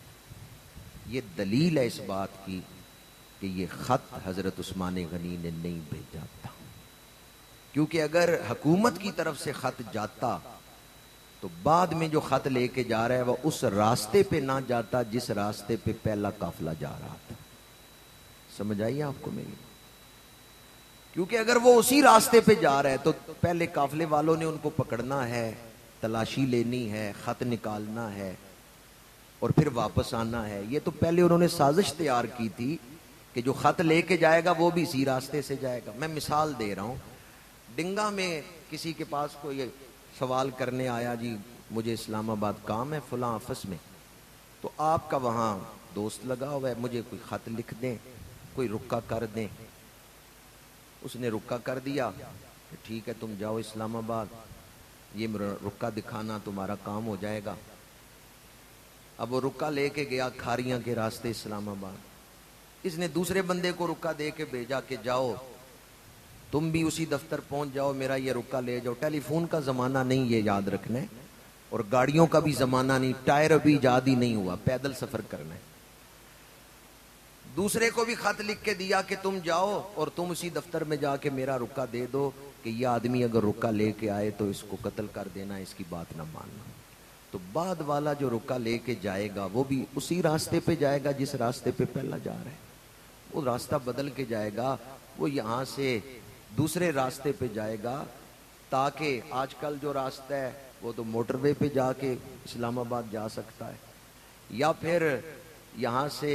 یہ دلیل ہے اس بات کی کہ یہ خط حضرت عثمان غنی نے نہیں بھیجا تھا، کیونکہ اگر حکومت کی طرف سے خط جاتا تو بعد میں جو خط لے کے جا رہا ہے وہ اس راستے پہ نہ جاتا جس راستے پہ پہلا قافلہ جا رہا تھا۔ سمجھ آئیے آپ کو میری؟ کیونکہ اگر وہ اسی راستے پہ جا رہا ہے تو پہلے قافلے والوں نے ان کو پکڑنا ہے، تلاشی لینی ہے، خط نکالنا ہے اور پھر واپس آنا ہے۔ یہ تو پہلے انہوں نے سازش تیار کی تھی کہ جو خط لے کے جائے گا وہ بھی اسی راستے سے جائے گا۔ میں مثال دے رہا ہوں، ڈنگا میں کسی کے پاس کوئی سوال کرنے آیا، جی مجھے اسلام آباد کام ہے فلاں آفس میں، تو آپ کا وہاں دوست لگا ہوا ہے، مجھے کوئی خط لکھ دیں، کوئی رکا کر دیں۔ اس نے رکا کر دیا کہ ٹھیک ہے تم جاؤ اسلام آباد، یہ رکا دکھانا تمہارا کام ہو جائے گا۔ اب وہ رکا لے کے گیا کھاریاں کے راستے اسلام آباد، اس نے دوسرے بندے کو رکا دے کے بھیجا کہ جاؤ تم بھی اسی دفتر پہنچ جاؤ، میرا یہ رکا لے جاؤ. ٹیلی فون کا زمانہ نہیں، یہ یاد رکھنا ہے، اور گاڑیوں کا بھی زمانہ نہیں، ٹائر ابھی ایجاد ہی نہیں ہوا، پیدل سفر کرنا ہے. دوسرے کو بھی خط لکھ کے دیا کہ تم جاؤ اور تم اسی دفتر میں جا کے میرا رکا دے دو کہ یہ آدمی اگر رکا لے کے آئے تو اس کو قتل کر دینا، اس کی بات نہ ماننا. تو بعد والا جو رکا لے کے جائے گا وہ بھی اسی راستے پہ جائے گا جس راستے پہ پہلا جا رہا ہے. وہ راستہ بدل کے جائے گا، وہ یہاں سے دوسرے راستے پہ جائے گا، تاکہ آج کل جو راستہ ہے وہ تو موٹر وے پہ جا کے اسلام آباد جا سکتا ہے، یا پھر یہاں سے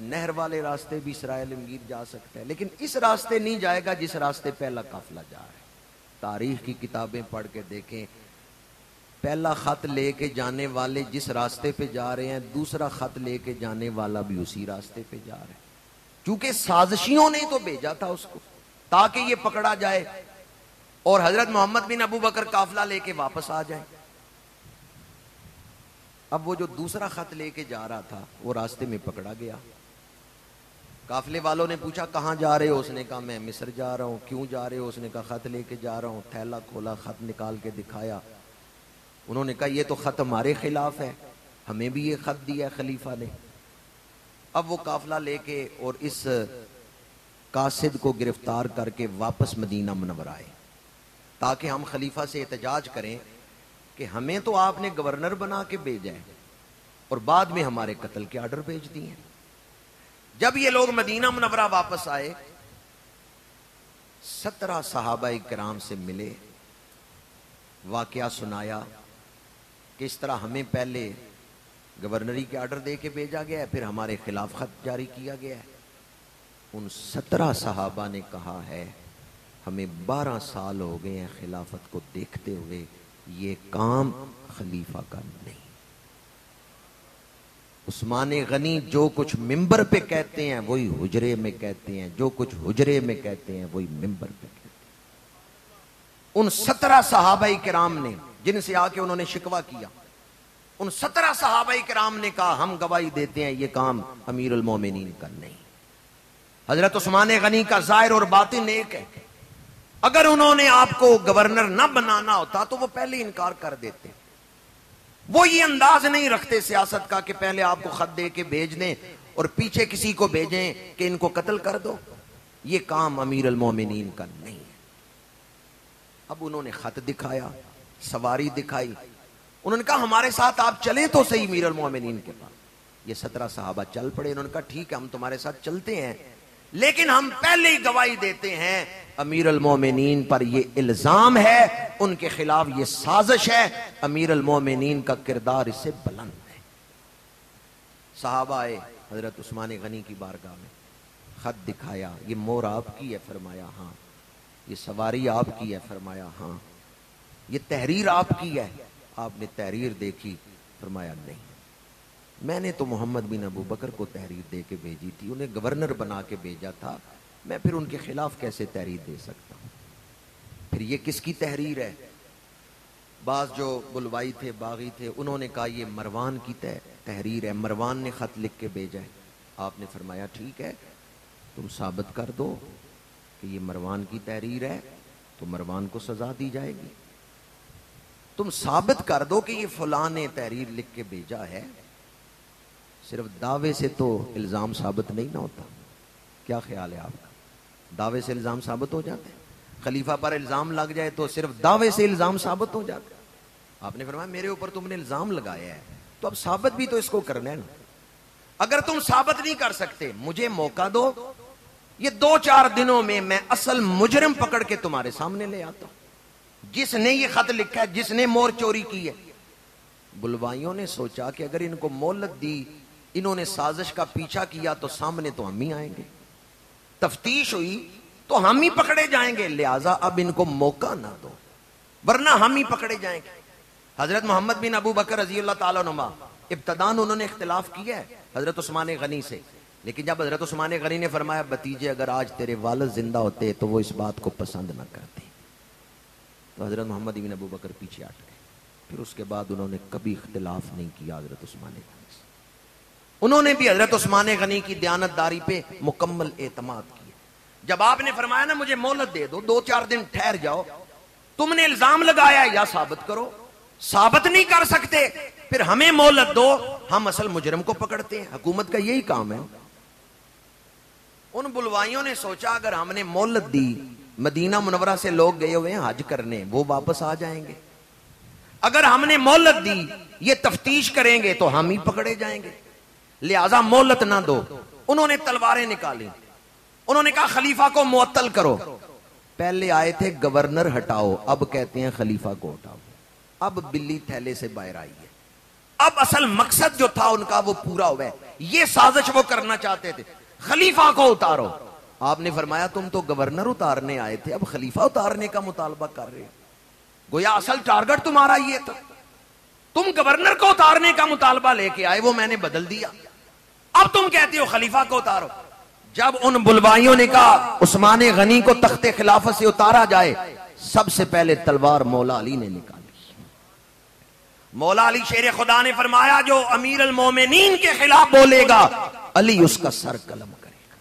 نہر والے راستے بھی اسرائیل امگیر جا سکتا ہے، لیکن اس راستے نہیں جائے گا جس راستے پہلا قافلہ جا رہا ہے. تاریخ کی کتابیں پڑھ کے دیکھیں، پہلا خط لے کے جانے والے جس راستے پہ جا رہے ہیں، دوسرا خط لے کے جانے والا بھی اسی راستے پہ جا رہا ہے، کیونکہ سازشیوں نے تو بھیجا تھا اس کو تاکہ یہ پکڑا جائے اور حضرت محمد بن ابو بکر قافلہ لے کے واپس آ جائیں. اب وہ جو دوسرا خط لے کے جا رہا تھا وہ راستے میں پکڑا گیا. قافلے والوں نے پوچھا کہاں جا رہے ہو؟ اس نے کہا میں مصر جا رہا ہوں. کیوں جا رہے ہو؟ اس نے کہا خط لے کے جا رہا ہوں. تھیلا کھولا، خط نکال کے دکھایا. انہوں نے کہا یہ تو خط ہمارے خلاف ہے، ہمیں بھی یہ خط دیا ہے خلیفہ نے. اب وہ قافلہ لے کے اور اس قاصد کو گرفتار کر کے واپس مدینہ منورہ آئے تاکہ ہم خلیفہ سے احتجاج کریں کہ ہمیں تو آپ نے گورنر بنا کے بھیجا ہے اور بعد میں ہمارے قتل کے آرڈر بھیج دیے ہیں. جب یہ لوگ مدینہ منورہ واپس آئے، 17 صحابہ کرام سے ملے، واقعہ سنایا کہ اس طرح ہمیں پہلے گورنری کے آرڈر دے کے بھیجا گیا ہے، پھر ہمارے خلاف خط جاری کیا گیا ہے. ان 17 صحابہ نے کہا ہے ہمیں 12 سال ہو گئے ہیں خلافت کو دیکھتے ہوئے، یہ کام خلیفہ کا نہیں. عثمان غنی جو کچھ ممبر پہ کہتے ہیں وہی حجرے میں کہتے ہیں، جو کچھ حجرے میں کہتے ہیں وہی ممبر پہ کہتے ہیں. ان 17 صحابہ کرام نے جن سے آ کے انہوں نے شکوہ کیا، ان 17 صحابہ کرام نے کہا ہم گواہی دیتے ہیں یہ کام امیر المومنین کا نہیں. حضرت عثمان غنی کا ظاہر اور باطن ایک ہے. اگر انہوں نے آپ کو گورنر نہ بنانا ہوتا تو وہ پہلے انکار کر دیتے. وہ یہ انداز نہیں رکھتے سیاست کا کہ پہلے آپ کو خط دے کے بھیج دیں اور پیچھے کسی کو بھیجیں کہ ان کو قتل کر دو. یہ کام امیر المومنین کا نہیں ہے. اب انہوں نے خط دکھایا، سواری دکھائی، انہوں نے کہا ہمارے ساتھ آپ چلیں تو صحیح امیر المومنین کے پاس. یہ 17 صحابہ چل پڑے. انہوں نے کہا ٹھیک ہے ہم تمہارے ساتھ چلتے ہیں، لیکن ہم پہلے ہی گواہی دیتے ہیں امیر المومنین پر یہ الزام ہے، ان کے خلاف یہ سازش ہے، امیر المومنین کا کردار اس سے بلند ہے. صحابہ آئے حضرت عثمان غنی کی بارگاہ میں، خط دکھایا، یہ مور آپ کی ہے؟ فرمایا ہاں. یہ سواری آپ کی ہے؟ فرمایا ہاں. یہ تحریر آپ کی ہے؟ آپ نے تحریر دیکھی؟ فرمایا نہیں. میں نے تو محمد بن ابو بکر کو تحریر دے کے بھیجی تھی، انہیں گورنر بنا کے بھیجا تھا، میں پھر ان کے خلاف کیسے تحریر دے سکتا ہوں؟ پھر یہ کس کی تحریر ہے؟ بعض جو بلوائی تھے، باغی تھے، انہوں نے کہا یہ مروان کی تحریر ہے، مروان نے خط لکھ کے بھیجا ہے. آپ نے فرمایا ٹھیک ہے تم ثابت کر دو کہ یہ مروان کی تحریر ہے تو مروان کو سزا دی جائے گی. تم ثابت کر دو کہ یہ فلاں نے تحریر لکھ کے بھیجا ہے. صرف دعوے سے تو الزام ثابت نہیں نہ ہوتا. کیا خیال ہے آپ کا؟ دعوے سے الزام ثابت ہو جاتے ہیں؟ خلیفہ پر الزام لگ جائے تو صرف دعوے سے الزام ثابت ہو جاتا ہے. آپ نے فرمایا میرے اوپر تم نے الزام لگایا ہے تو اب ثابت بھی تو اس کو کرنا ہے نا. اگر تم ثابت نہیں کر سکتے مجھے موقع دو، یہ 2-4 دنوں میں میں اصل مجرم پکڑ کے تمہارے سامنے لے آتا ہوں جس نے یہ خط لکھا ہے، جس نے مور چوری کی ہے. بلوائیوں نے سوچا کہ اگر ان کو مہلت دی، انہوں نے سازش کا پیچھا کیا تو سامنے تو ہم ہی آئیں گے، تفتیش ہوئی تو ہم ہی پکڑے جائیں گے، لہٰذا اب ان کو موقع نہ دو ورنہ ہم ہی پکڑے جائیں گے. حضرت محمد بن ابو بکر رضی اللہ تعالیٰ عنہ ابتداً انہوں نے اختلاف کیا ہے حضرت عثمان غنی سے، لیکن جب حضرت عثمان غنی نے فرمایا بتیجے اگر آج تیرے والد زندہ ہوتے تو وہ اس بات کو پسند نہ کرتے، تو حضرت محمد بن ابو بکر پیچھے ہٹ گئے. پھر اس کے بعد انہوں نے کبھی اختلاف نہیں کیا حضرت عثمان غنی سے. انہوں نے بھی حضرت عثمان غنی کی دیانت داری پہ مکمل اعتماد کیا. جب آپ نے فرمایا نا مجھے مہلت دے دو، 2-4 دن ٹھہر جاؤ، تم نے الزام لگایا یا ثابت کرو، ثابت نہیں کر سکتے پھر ہمیں مہلت دو، ہم اصل مجرم کو پکڑتے ہیں۔ حکومت کا یہی کام ہے۔ ان بلوائیوں نے سوچا اگر ہم نے مہلت دی، مدینہ منورہ سے لوگ گئے ہوئے ہیں حج کرنے، وہ واپس آ جائیں گے، اگر ہم نے مہلت دی یہ تفتیش کریں گے تو ہم ہی پکڑے جائیں گے، لہذا مہلت نہ دو۔ انہوں نے تلواریں نکالی، انہوں نے کہا خلیفہ کو معطل کرو۔ پہلے آئے تھے گورنر ہٹاؤ، اب کہتے ہیں خلیفہ کو ہٹاؤ۔ اب بلی تھیلے سے باہر آئی ہے، اب اصل مقصد جو تھا ان کا وہ پورا ہوا ہے۔ یہ سازش وہ کرنا چاہتے تھے، خلیفہ کو اتارو۔ آپ نے فرمایا تم تو گورنر اتارنے آئے تھے، اب خلیفہ اتارنے کا مطالبہ کر رہے ہو، گویا اصل ٹارگٹ تمہارا یہ تھا، تم گورنر کو اتارنے کا مطالبہ لے کے آئے، وہ میں نے بدل دیا، اب تم کہتے ہو خلیفہ کو اتارو۔ جب ان بلوائیوں نے کہا عثمان غنی کو تخت خلافت سے اتارا جائے، سب سے پہلے تلوار مولا علی نے نکالی۔ مولا علی شیر خدا نے فرمایا جو امیر المومنین کے خلاف بولے گا علی اس کا سر قلم کرے گا۔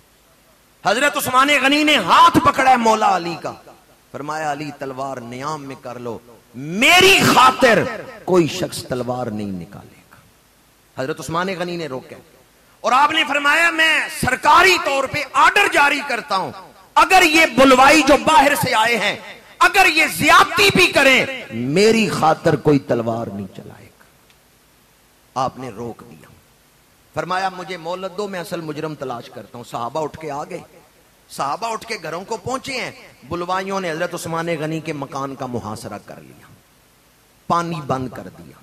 حضرت عثمان غنی نے ہاتھ پکڑا ہے مولا علی کا، فرمایا علی تلوار نیام میں کر لو، میری خاطر کوئی شخص تلوار نہیں نکالے گا۔ حضرت عثمان غنی نے روکا اور آپ نے فرمایا میں سرکاری طور پہ آرڈر جاری کرتا ہوں، اگر یہ بلوائی جو باہر سے آئے ہیں اگر یہ زیادتی بھی کریں میری خاطر کوئی تلوار نہیں چلائے گا۔ آپ نے روک دیا، فرمایا مجھے مہلت دو، میں اصل مجرم تلاش کرتا ہوں۔ صحابہ اٹھ کے آ گئے، صحابہ اٹھ کے گھروں کو پہنچے ہیں۔ بلوائیوں نے حضرت عثمان غنی کے مکان کا محاصرہ کر لیا، پانی بند کر دیا،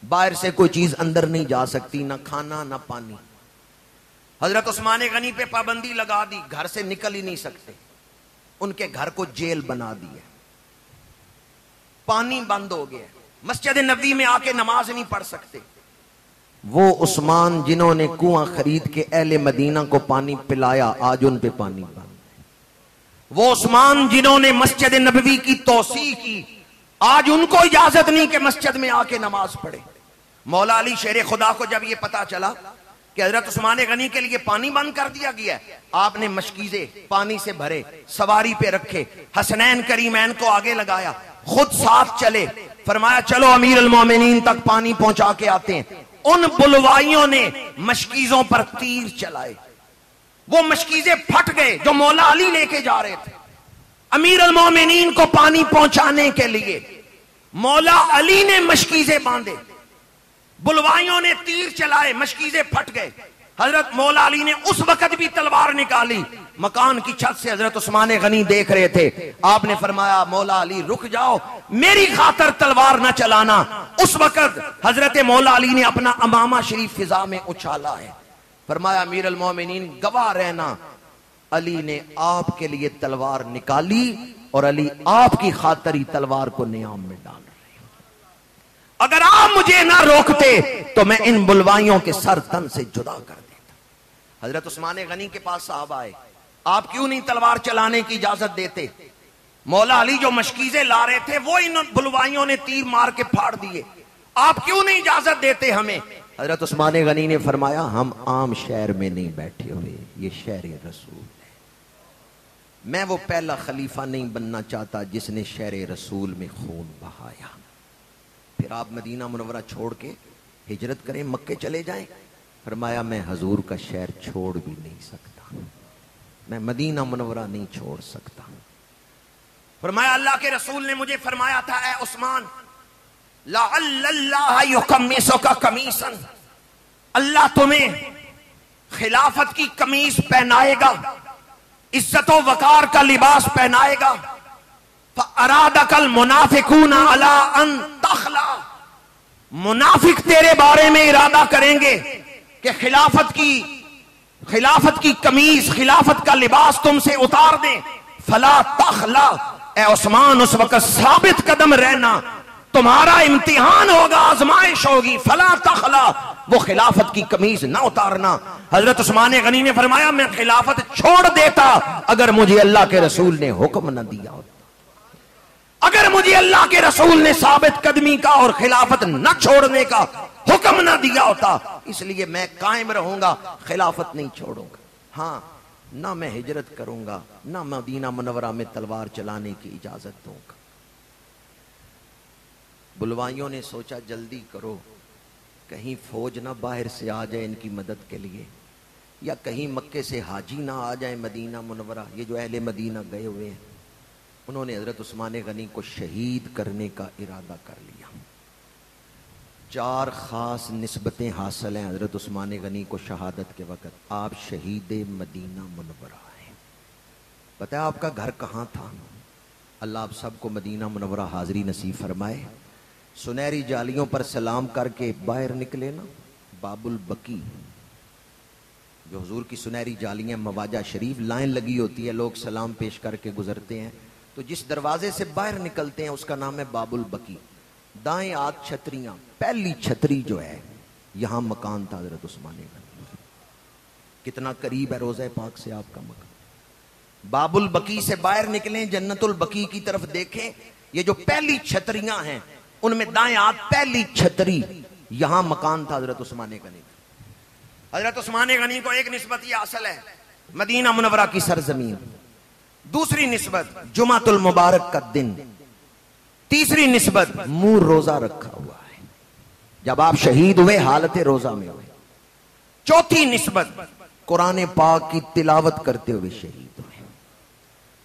باہر سے کوئی چیز اندر نہیں جا سکتی، نہ کھانا نہ پانی۔ حضرت عثمان غنی پہ پابندی لگا دی، گھر سے نکل ہی نہیں سکتے، ان کے گھر کو جیل بنا دی ہے، پانی بند ہو گیا، مسجد نبوی میں آ کے نماز نہیں پڑھ سکتے۔ وہ عثمان جنہوں نے کنواں خرید کے اہل مدینہ کو پانی پلایا، آج ان پہ پانی بند ہے۔ وہ عثمان جنہوں نے مسجد نبوی کی توسیع کی، آج ان کو اجازت نہیں کہ مسجد میں آ کے نماز پڑھے۔ مولا علی شیر خدا کو جب یہ پتا چلا کہ حضرت عثمان غنی کے لیے پانی بند کر دیا گیا ہے، آپ نے مشکیزے پانی سے بھرے، سواری پہ رکھے، حسنین کریمین کو آگے لگایا، خود ساتھ چلے، فرمایا چلو امیر المومنین تک پانی پہنچا کے آتے ہیں۔ ان بلوائیوں نے مشکیزوں پر تیر چلائے، وہ مشکیزیں پھٹ گئے جو مولا علی لے کے جا رہے تھے۔ امیر المومنین کو پانی پہنچانے کے لیے مولا علی نے مشکیزیں باندھے، بلوائیوں نے تیر چلائے، مشکیزیں پھٹ گئے۔ حضرت مولا علی نے اس وقت بھی تلوار نکالی، مکان کی چھت سے حضرت عثمان غنی دیکھ رہے تھے۔ آپ نے فرمایا مولا علی رک جاؤ، میری خاطر تلوار نہ چلانا۔ اس وقت حضرت مولا علی نے اپنا امامہ شریف فضا میں اچھالا ہے، فرمایا امیر المومنین گواہ رہنا، علی نے آپ کے لیے تلوار نکالی اور علی آپ کی خاطر ہی تلوار کو نیام میں ڈال رہے۔ اگر آپ مجھے نہ روکتے تو میں ان بلوائیوں کے سر تن سے جدا کر دیتا۔ حضرت عثمان غنی کے پاس صحابہ آئے، آپ کیوں نہیں تلوار چلانے کی اجازت دیتے؟ مولا علی جو مشکیزیں لا رہے تھے وہ ان بلوائیوں نے تیر مار کے پھاڑ دیے، آپ کیوں نہیں اجازت دیتے ہمیں؟ حضرت عثمان غنی نے فرمایا ہم عام شہر میں نہیں بیٹھے ہوئے، یہ شہر رسول ہے، میں وہ پہلا خلیفہ نہیں بننا چاہتا جس نے شہر رسول میں خون بہایا۔ پھر آپ مدینہ منورہ چھوڑ کے ہجرت کریں، مکے چلے جائیں؟ فرمایا میں حضور کا شہر چھوڑ بھی نہیں سکتا، میں مدینہ منورہ نہیں چھوڑ سکتا۔ فرمایا اللہ کے رسول نے مجھے فرمایا تھا اے عثمان لعل اللہ یکمسک قمیصا، اللہ تمہیں خلافت کی قمیص پہنائے گا، عزت و وقار کا لباس پہنائے گا۔ فَأَرَادَكَ الْمُنَافِقُونَ عَلَىٰ أَن تَخْلَعَ، منافق تیرے بارے میں ارادہ کریں گے کہ خلافت کی قمیص، خلافت کا لباس تم سے اتار دیں۔ فَلَا تَخْلَعْ، اے عثمان اس وقت ثابت قدم رہنا، تمہارا امتحان ہوگا، آزمائش ہوگی۔ فَلَا تَخْلَعْ، وہ خلافت کی قمیص نہ اتارنا۔ حضرت عثمان غنی نے فرمایا میں خلافت چھوڑ دیتا اگر مجھے اللہ کے رسول نے حکم نہ دیا ہوتا، اگر مجھے اللہ کے رسول نے ثابت قدمی کا اور خلافت نہ چھوڑنے کا حکم نہ دیا ہوتا، اس لیے میں قائم رہوں گا، خلافت نہیں چھوڑوں گا۔ ہاں نہ میں ہجرت کروں گا، نہ مدینہ منورہ میں تلوار چلانے کی اجازت دوں گا۔ بلوائیوں نے سوچا جلدی کرو، کہیں فوج نہ باہر سے آ جائے ان کی مدد کے لیے، یا کہیں مکے سے حاجی نہ آ جائے مدینہ منورہ۔ یہ جو اہل مدینہ گئے ہوئے ہیں، انہوں نے حضرت عثمان غنی کو شہید کرنے کا ارادہ کر لیا۔ 4 خاص نسبتیں حاصل ہیں حضرت عثمان غنی کو شہادت کے وقت۔ آپ شہید مدینہ منورہ ہیں۔ پتہ ہے آپ کا گھر کہاں تھا؟ اللہ آپ سب کو مدینہ منورہ حاضری نصیب فرمائے۔ سنہری جالیوں پر سلام کر کے باہر نکلے نا، باب البقی، جو حضور کی سنہری جالیاں مواجہ شریف لائن لگی ہوتی ہے، لوگ سلام پیش کر کے گزرتے ہیں، تو جس دروازے سے باہر نکلتے ہیں اس کا نام ہے باب البقی۔ دائیں ہاتھ چھتریاں، پہلی چھتری جو ہے یہاں مکان تھا حضرت عثمان غنی۔ کتنا قریب ہے روضہ پاک سے آپ کا مکان۔ باب البقی سے باہر نکلیں، جنت البقی کی طرف دیکھیں، یہ جو پہلی چھتریاں ہیں ان میں دائیں ہاتھ پہلی چھتری، یہاں مکان تھا حضرت عثمان غنی۔ حضرت عثمان غنی کو ایک نسبت یہ حاصل ہے، مدینہ منورہ کی سرزمین۔ دوسری نسبت جمعۃ المبارک کا دن۔ تیسری نسبت منہ روزہ رکھا ہوا ہے، جب آپ شہید ہوئے حالت روزہ میں ہوئے۔ چوتھی نسبت قرآن پاک کی تلاوت کرتے ہوئے شہید ہوئے۔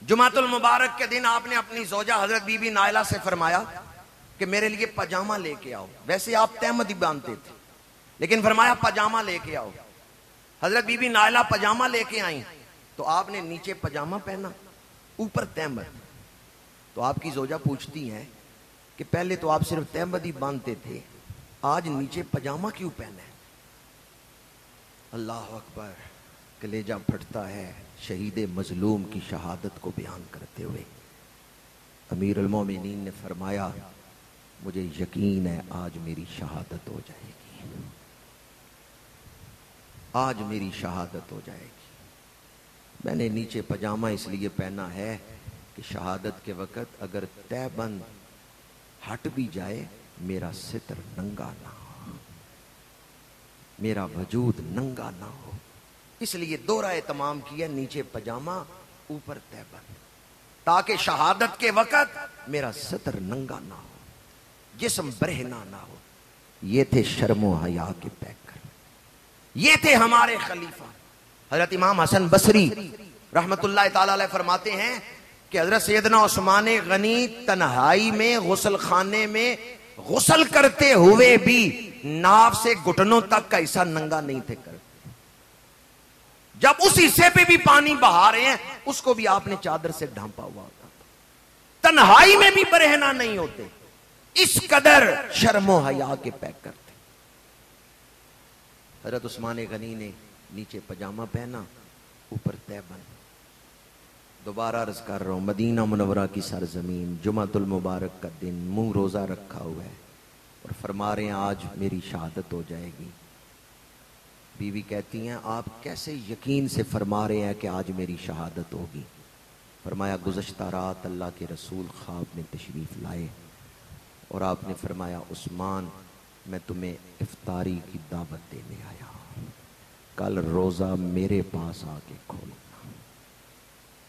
جمعۃ المبارک کے دن آپ نے اپنی زوجہ حضرت بی بی نائلہ سے فرمایا کہ میرے لیے پاجامہ لے کے آؤ۔ ویسے آپ تہمد ہی باندھتے تھے، لیکن فرمایا پاجامہ لے کے آؤ۔ حضرت بی بی نائلہ پاجامہ لے کے آئیں تو آپ نے نیچے پاجامہ پہنا، اوپر تہمد۔ تو آپ کی زوجہ پوچھتی ہیں کہ پہلے تو آپ صرف تہمد ہی باندھتے تھے، آج نیچے پاجامہ کیوں پہنا ہے؟ اللہ اکبر، کلیجہ پھٹتا ہے شہید مظلوم کی شہادت کو بیان کرتے ہوئے۔ امیر المومنین نے فرمایا مجھے یقین ہے آج میری شہادت ہو جائے گی، آج میری شہادت ہو جائے گی۔ میں نے نیچے پاجامہ اس لیے پہنا ہے کہ شہادت کے وقت اگر تہ بند ہٹ بھی جائے میرا ستر ننگا نہ ہو، میرا وجود ننگا نہ ہو، اس لیے دوہرا اہتمام کیا، نیچے پاجامہ اوپر تہ بند، تاکہ شہادت کے وقت میرا ستر ننگا نہ ہو، جسم برہنہ نہ ہو۔ یہ تھے شرم و حیا کے پیکر، یہ تھے ہمارے خلیفہ۔ حضرت امام حسن بصری رحمت اللہ تعالی علیہ فرماتے ہیں کہ حضرت سیدنا عثمان غنی تنہائی میں غسل خانے میں غسل کرتے ہوئے بھی ناف سے گھٹنوں تک کا حصہ ننگا نہیں تھے کرتے۔ جب اس حصے پہ بھی پانی بہا رہے ہیں اس کو بھی آپ نے چادر سے ڈھانپا ہوا ہوتا تھا۔ تنہائی میں بھی برہنہ نہیں ہوتے، اس قدر شرم و حیا کے پیکر تھے۔ حضرت عثمان غنی نے نیچے پاجامہ پہنا، اوپر تہ بند۔ دوبارہ عرض کر رہا ہوں، مدینہ منورہ کی سرزمین، جمعۃ المبارک کا دن، منہ روزہ رکھا ہوا ہے اور فرما رہے ہیں آج میری شہادت ہو جائے گی۔ بیوی کہتی ہیں آپ کیسے یقین سے فرما رہے ہیں کہ آج میری شہادت ہوگی؟ فرمایا گزشتہ رات اللہ کے رسول خواب میں تشریف لائے اور آپ نے فرمایا عثمان میں تمہیں افطاری کی دعوت دینے آیا ہوں، کل روزہ میرے پاس آ کے کھولنا۔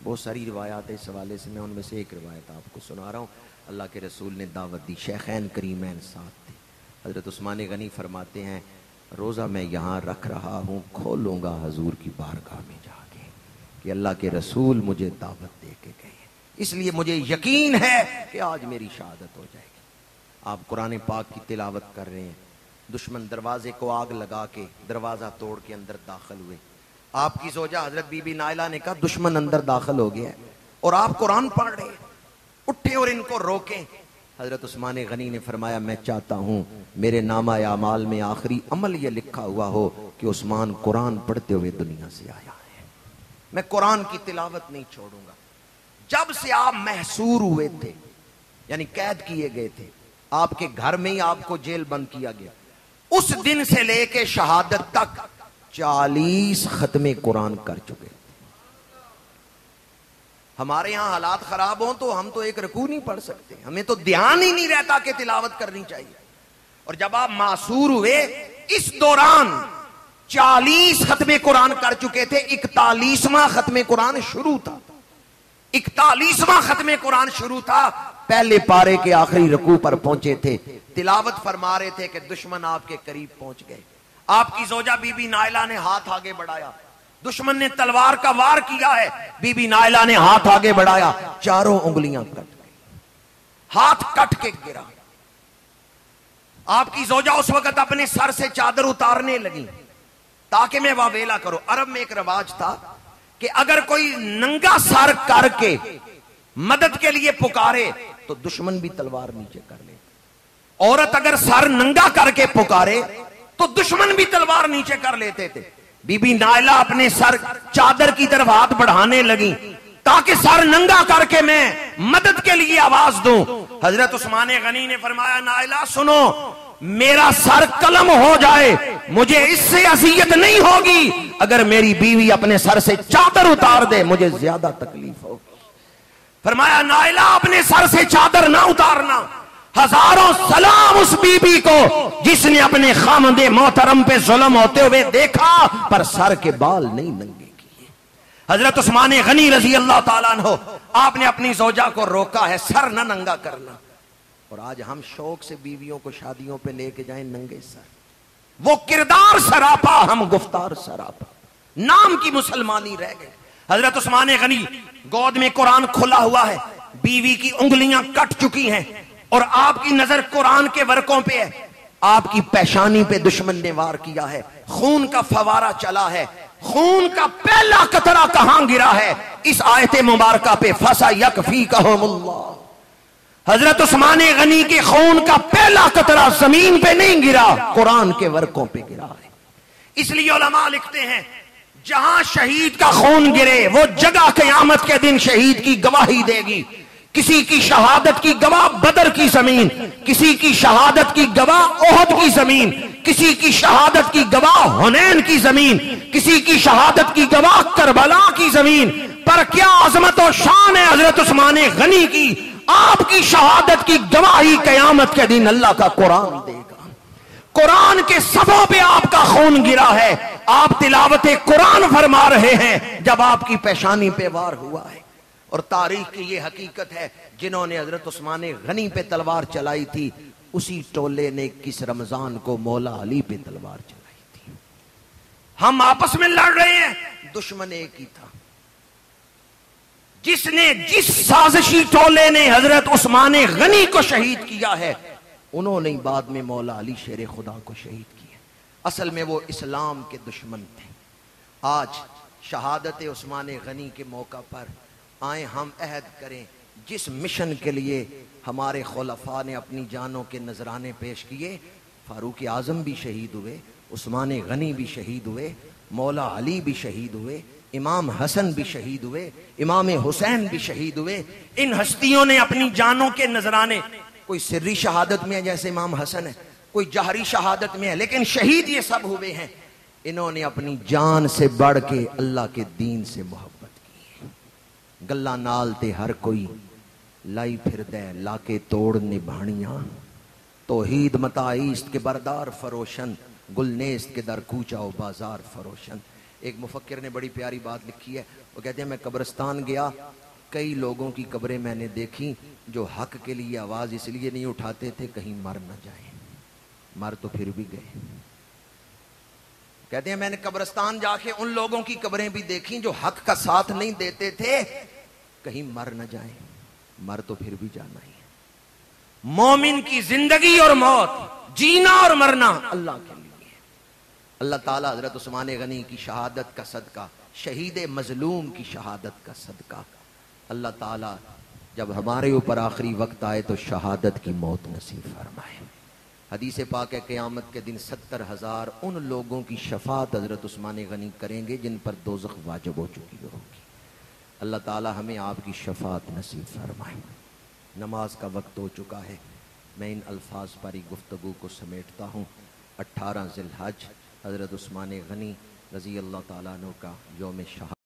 بہت ساری روایات اس حوالے سے، میں ان میں سے ایک روایت آپ کو سنا رہا ہوں۔ اللہ کے رسول نے دعوت دی، شیخین کریمین ساتھ تھے۔ حضرت عثمان غنی فرماتے ہیں روزہ میں یہاں رکھ رہا ہوں، کھولوں گا حضور کی بارگاہ میں جا کے کہ اللہ کے رسول مجھے دعوت دے کے گئے، اس لیے مجھے یقین ہے کہ آج میری شہادت ہو جائے گی۔ آپ قرآن پاک کی تلاوت کر رہے ہیں، دشمن دروازے کو آگ لگا کے دروازہ توڑ کے اندر داخل ہوئے۔ آپ کی زوجہ حضرت بی بی نائلہ نے کہا دشمن اندر داخل ہو گیا ہے اور آپ قرآن پڑھ رہے ہیں، اٹھے اور ان کو روکیں۔ حضرت عثمان غنی نے فرمایا میں چاہتا ہوں میرے نامہ اعمال میں آخری عمل یہ لکھا ہوا ہو کہ عثمان قرآن پڑھتے ہوئے دنیا سے آیا ہے، میں قرآن کی تلاوت نہیں چھوڑوں گا۔ جب سے آپ محصور ہوئے تھے، یعنی قید کیے گئے تھے، آپ کے گھر میں ہی آپ کو جیل بند کیا گیا، اس دن سے لے کے شہادت تک 40 ختم قرآن کر چکے۔ ہمارے ہاں حالات خراب ہوں تو ہم تو ایک رکوع نہیں پڑھ سکتے، ہمیں تو دھیان ہی نہیں رہتا کہ تلاوت کرنی چاہیے۔ اور جب آپ معصور ہوئے، اس دوران 40 ختم قرآن کر چکے تھے، 41واں ختم قرآن شروع تھا، 41واں ختم قرآن شروع تھا، پہلے پارے کے آخری رکوع پر پہنچے تھے، تلاوت فرما رہے تھے کہ دشمن آپ کے قریب پہنچ گئے. آپ کی زوجہ بی بی نائلہ نے ہاتھ آگے بڑھایا، دشمن نے تلوار کا وار کیا ہے، بی بی نائلہ نے ہاتھ آگے بڑھایا، چاروں انگلیاں کٹ گئی، ہاتھ کٹ کے گرا. آپ کی زوجہ اس وقت اپنے سر سے چادر اتارنے لگی تاکہ میں واویلا کروں. عرب میں ایک رواج تھا کہ اگر کوئی ننگا سر کر کے مدد کے لیے پکارے تو دشمن بھی تلوار نیچے کر لے. عورت اگر سر ننگا کر کے پکارے تو دشمن بھی تلوار نیچے کر لیتے تھے. بی بی نائلہ اپنے سر چادر کی طرف ہاتھ بڑھانے لگی تاکہ سر ننگا کر کے میں مدد کے لیے آواز دوں. حضرت عثمان غنی نے فرمایا نائلہ سنو، میرا سر قلم ہو جائے مجھے اس سے اذیت نہیں ہوگی، اگر میری بیوی اپنے سر سے چادر اتار دے مجھے زیادہ تکلیف ہوگی. فرمایا نائلہ اپنے سر سے چادر نہ اتارنا. ہزاروں سلام اس بی بی کو جس نے اپنے خامد محترم پہ ظلم ہوتے ہوئے دیکھا پر سر کے بال نہیں ننگے کیے. حضرت عثمان غنی رضی اللہ تعالیٰ عنہ آپ نے اپنی زوجہ کو روکا ہے سر نہ ننگا کرنا. اور آج ہم شوق سے بیویوں کو شادیوں پہ لے کے جائیں ننگے سر. وہ کردار سراپا، ہم گفتار سراپا، نام کی مسلمانی رہ گئے. حضرت عثمان غنی گود میں قرآن کھلا ہوا ہے، بیوی کی انگلیاں کٹ چکی ہیں اور آپ کی نظر قرآن کے ورقوں پہ ہے. آپ کی پیشانی پہ دشمن نے وار کیا ہے، خون کا فوارہ چلا ہے. خون کا پہلا قطرہ کہاں گرا ہے؟ اس آیت مبارکہ پہ فَسَيَكْفِيكَهُمُ اللَّهُ. حضرت عثمان غنی کے خون کا پہلا قطرہ زمین پہ نہیں گرا، قرآن کے ورقوں پہ گرا ہے. اس لیے علماء لکھتے ہیں جہاں شہید کا خون گرے وہ جگہ قیامت کے دن شہید کی گواہی دے گی. کسی کی شہادت کی گواہ بدر کی زمین، کسی کی شہادت کی گواہ احد کی زمین، کسی کی شہادت کی گواہ حنین کی زمین، کسی کی شہادت کی گواہ کربلا کی زمین. پر کیا عظمت و شان ہے حضرت عثمان غنی کی، آپ کی شہادت کی گواہی قیامت کے دن اللہ کا قرآن دے گا. قرآن کے صفوں پہ آپ کا خون گرا ہے، آپ تلاوت قرآن فرما رہے ہیں جب آپ کی پیشانی پہ وار ہوا ہے. اور تاریخ کی یہ حقیقت ہے جنہوں نے حضرت عثمان غنی پہ تلوار چلائی تھی اسی ٹولے نے کس رمضان کو مولا علی پہ تلوار چلائی تھی. ہم آپس میں لڑ رہے ہیں، دشمن ایک ہی تھا. جس سازشی ٹولے نے حضرت عثمان غنی کو شہید کیا ہے انہوں نے بعد میں مولا علی شیر خدا کو شہید کیا. اصل میں وہ اسلام کے دشمن تھے. آج شہادت عثمان غنی کے موقع پر آئیں ہم عہد کریں جس مشن کے لیے ہمارے خلفاء نے اپنی جانوں کے نذرانے پیش کیے. فاروق اعظم بھی شہید ہوئے، عثمان غنی بھی شہید ہوئے، مولا علی بھی شہید ہوئے، امام حسن بھی شہید ہوئے، امام حسین بھی شہید ہوئے. ان ہستیوں نے اپنی جانوں کے نذرانے، کوئی سری شہادت میں ہے جیسے امام حسن ہے، کوئی جہری شہادت میں ہے، لیکن شہید یہ سب ہوئے ہیں. انہوں نے اپنی جان سے بڑھ کے اللہ کے دین سے محبت کی. گلا نال تے ہر کوئی لائی پھر دے لا کے توڑ نبھانیاں، توحید متاعیست کے بردار فروشن، گلنیست کے در کوچا و بازار فروشن. ایک مفکر نے بڑی پیاری بات لکھی ہے، وہ کہتے ہیں میں قبرستان گیا، کئی لوگوں کی قبریں میں نے دیکھی جو حق کے لیے آواز اس لیے نہیں اٹھاتے تھے کہیں مر نہ جائیں، مر تو پھر بھی گئے. کہتے ہیں میں نے قبرستان جا کے ان لوگوں کی قبریں بھی دیکھی جو حق کا ساتھ نہیں دیتے تھے کہیں مر نہ جائیں، مر تو پھر بھی جانا ہی ہے. مومن کی زندگی اور موت، جینا اور مرنا اللہ کے لیے. اللہ تعالیٰ حضرت عثمان غنی کی شہادت کا صدقہ، شہید مظلوم کی شہادت کا صدقہ، اللہ تعالیٰ جب ہمارے اوپر آخری وقت آئے تو شہادت کی موت نصیب فرمائے. حدیث پاک ہے قیامت کے دن 70,000 ان لوگوں کی شفاعت حضرت عثمان غنی کریں گے جن پر دوزخ واجب ہو چکی ہوگی. اللہ تعالیٰ ہمیں آپ کی شفاعت نصیب فرمائے. نماز کا وقت ہو چکا ہے، میں ان الفاظ پر ہی گفتگو کو سمیٹتا ہوں. 18 ذی الحج حضرت عثمان غنی رضی اللہ تعالیٰ عنہ کا یوم شہادت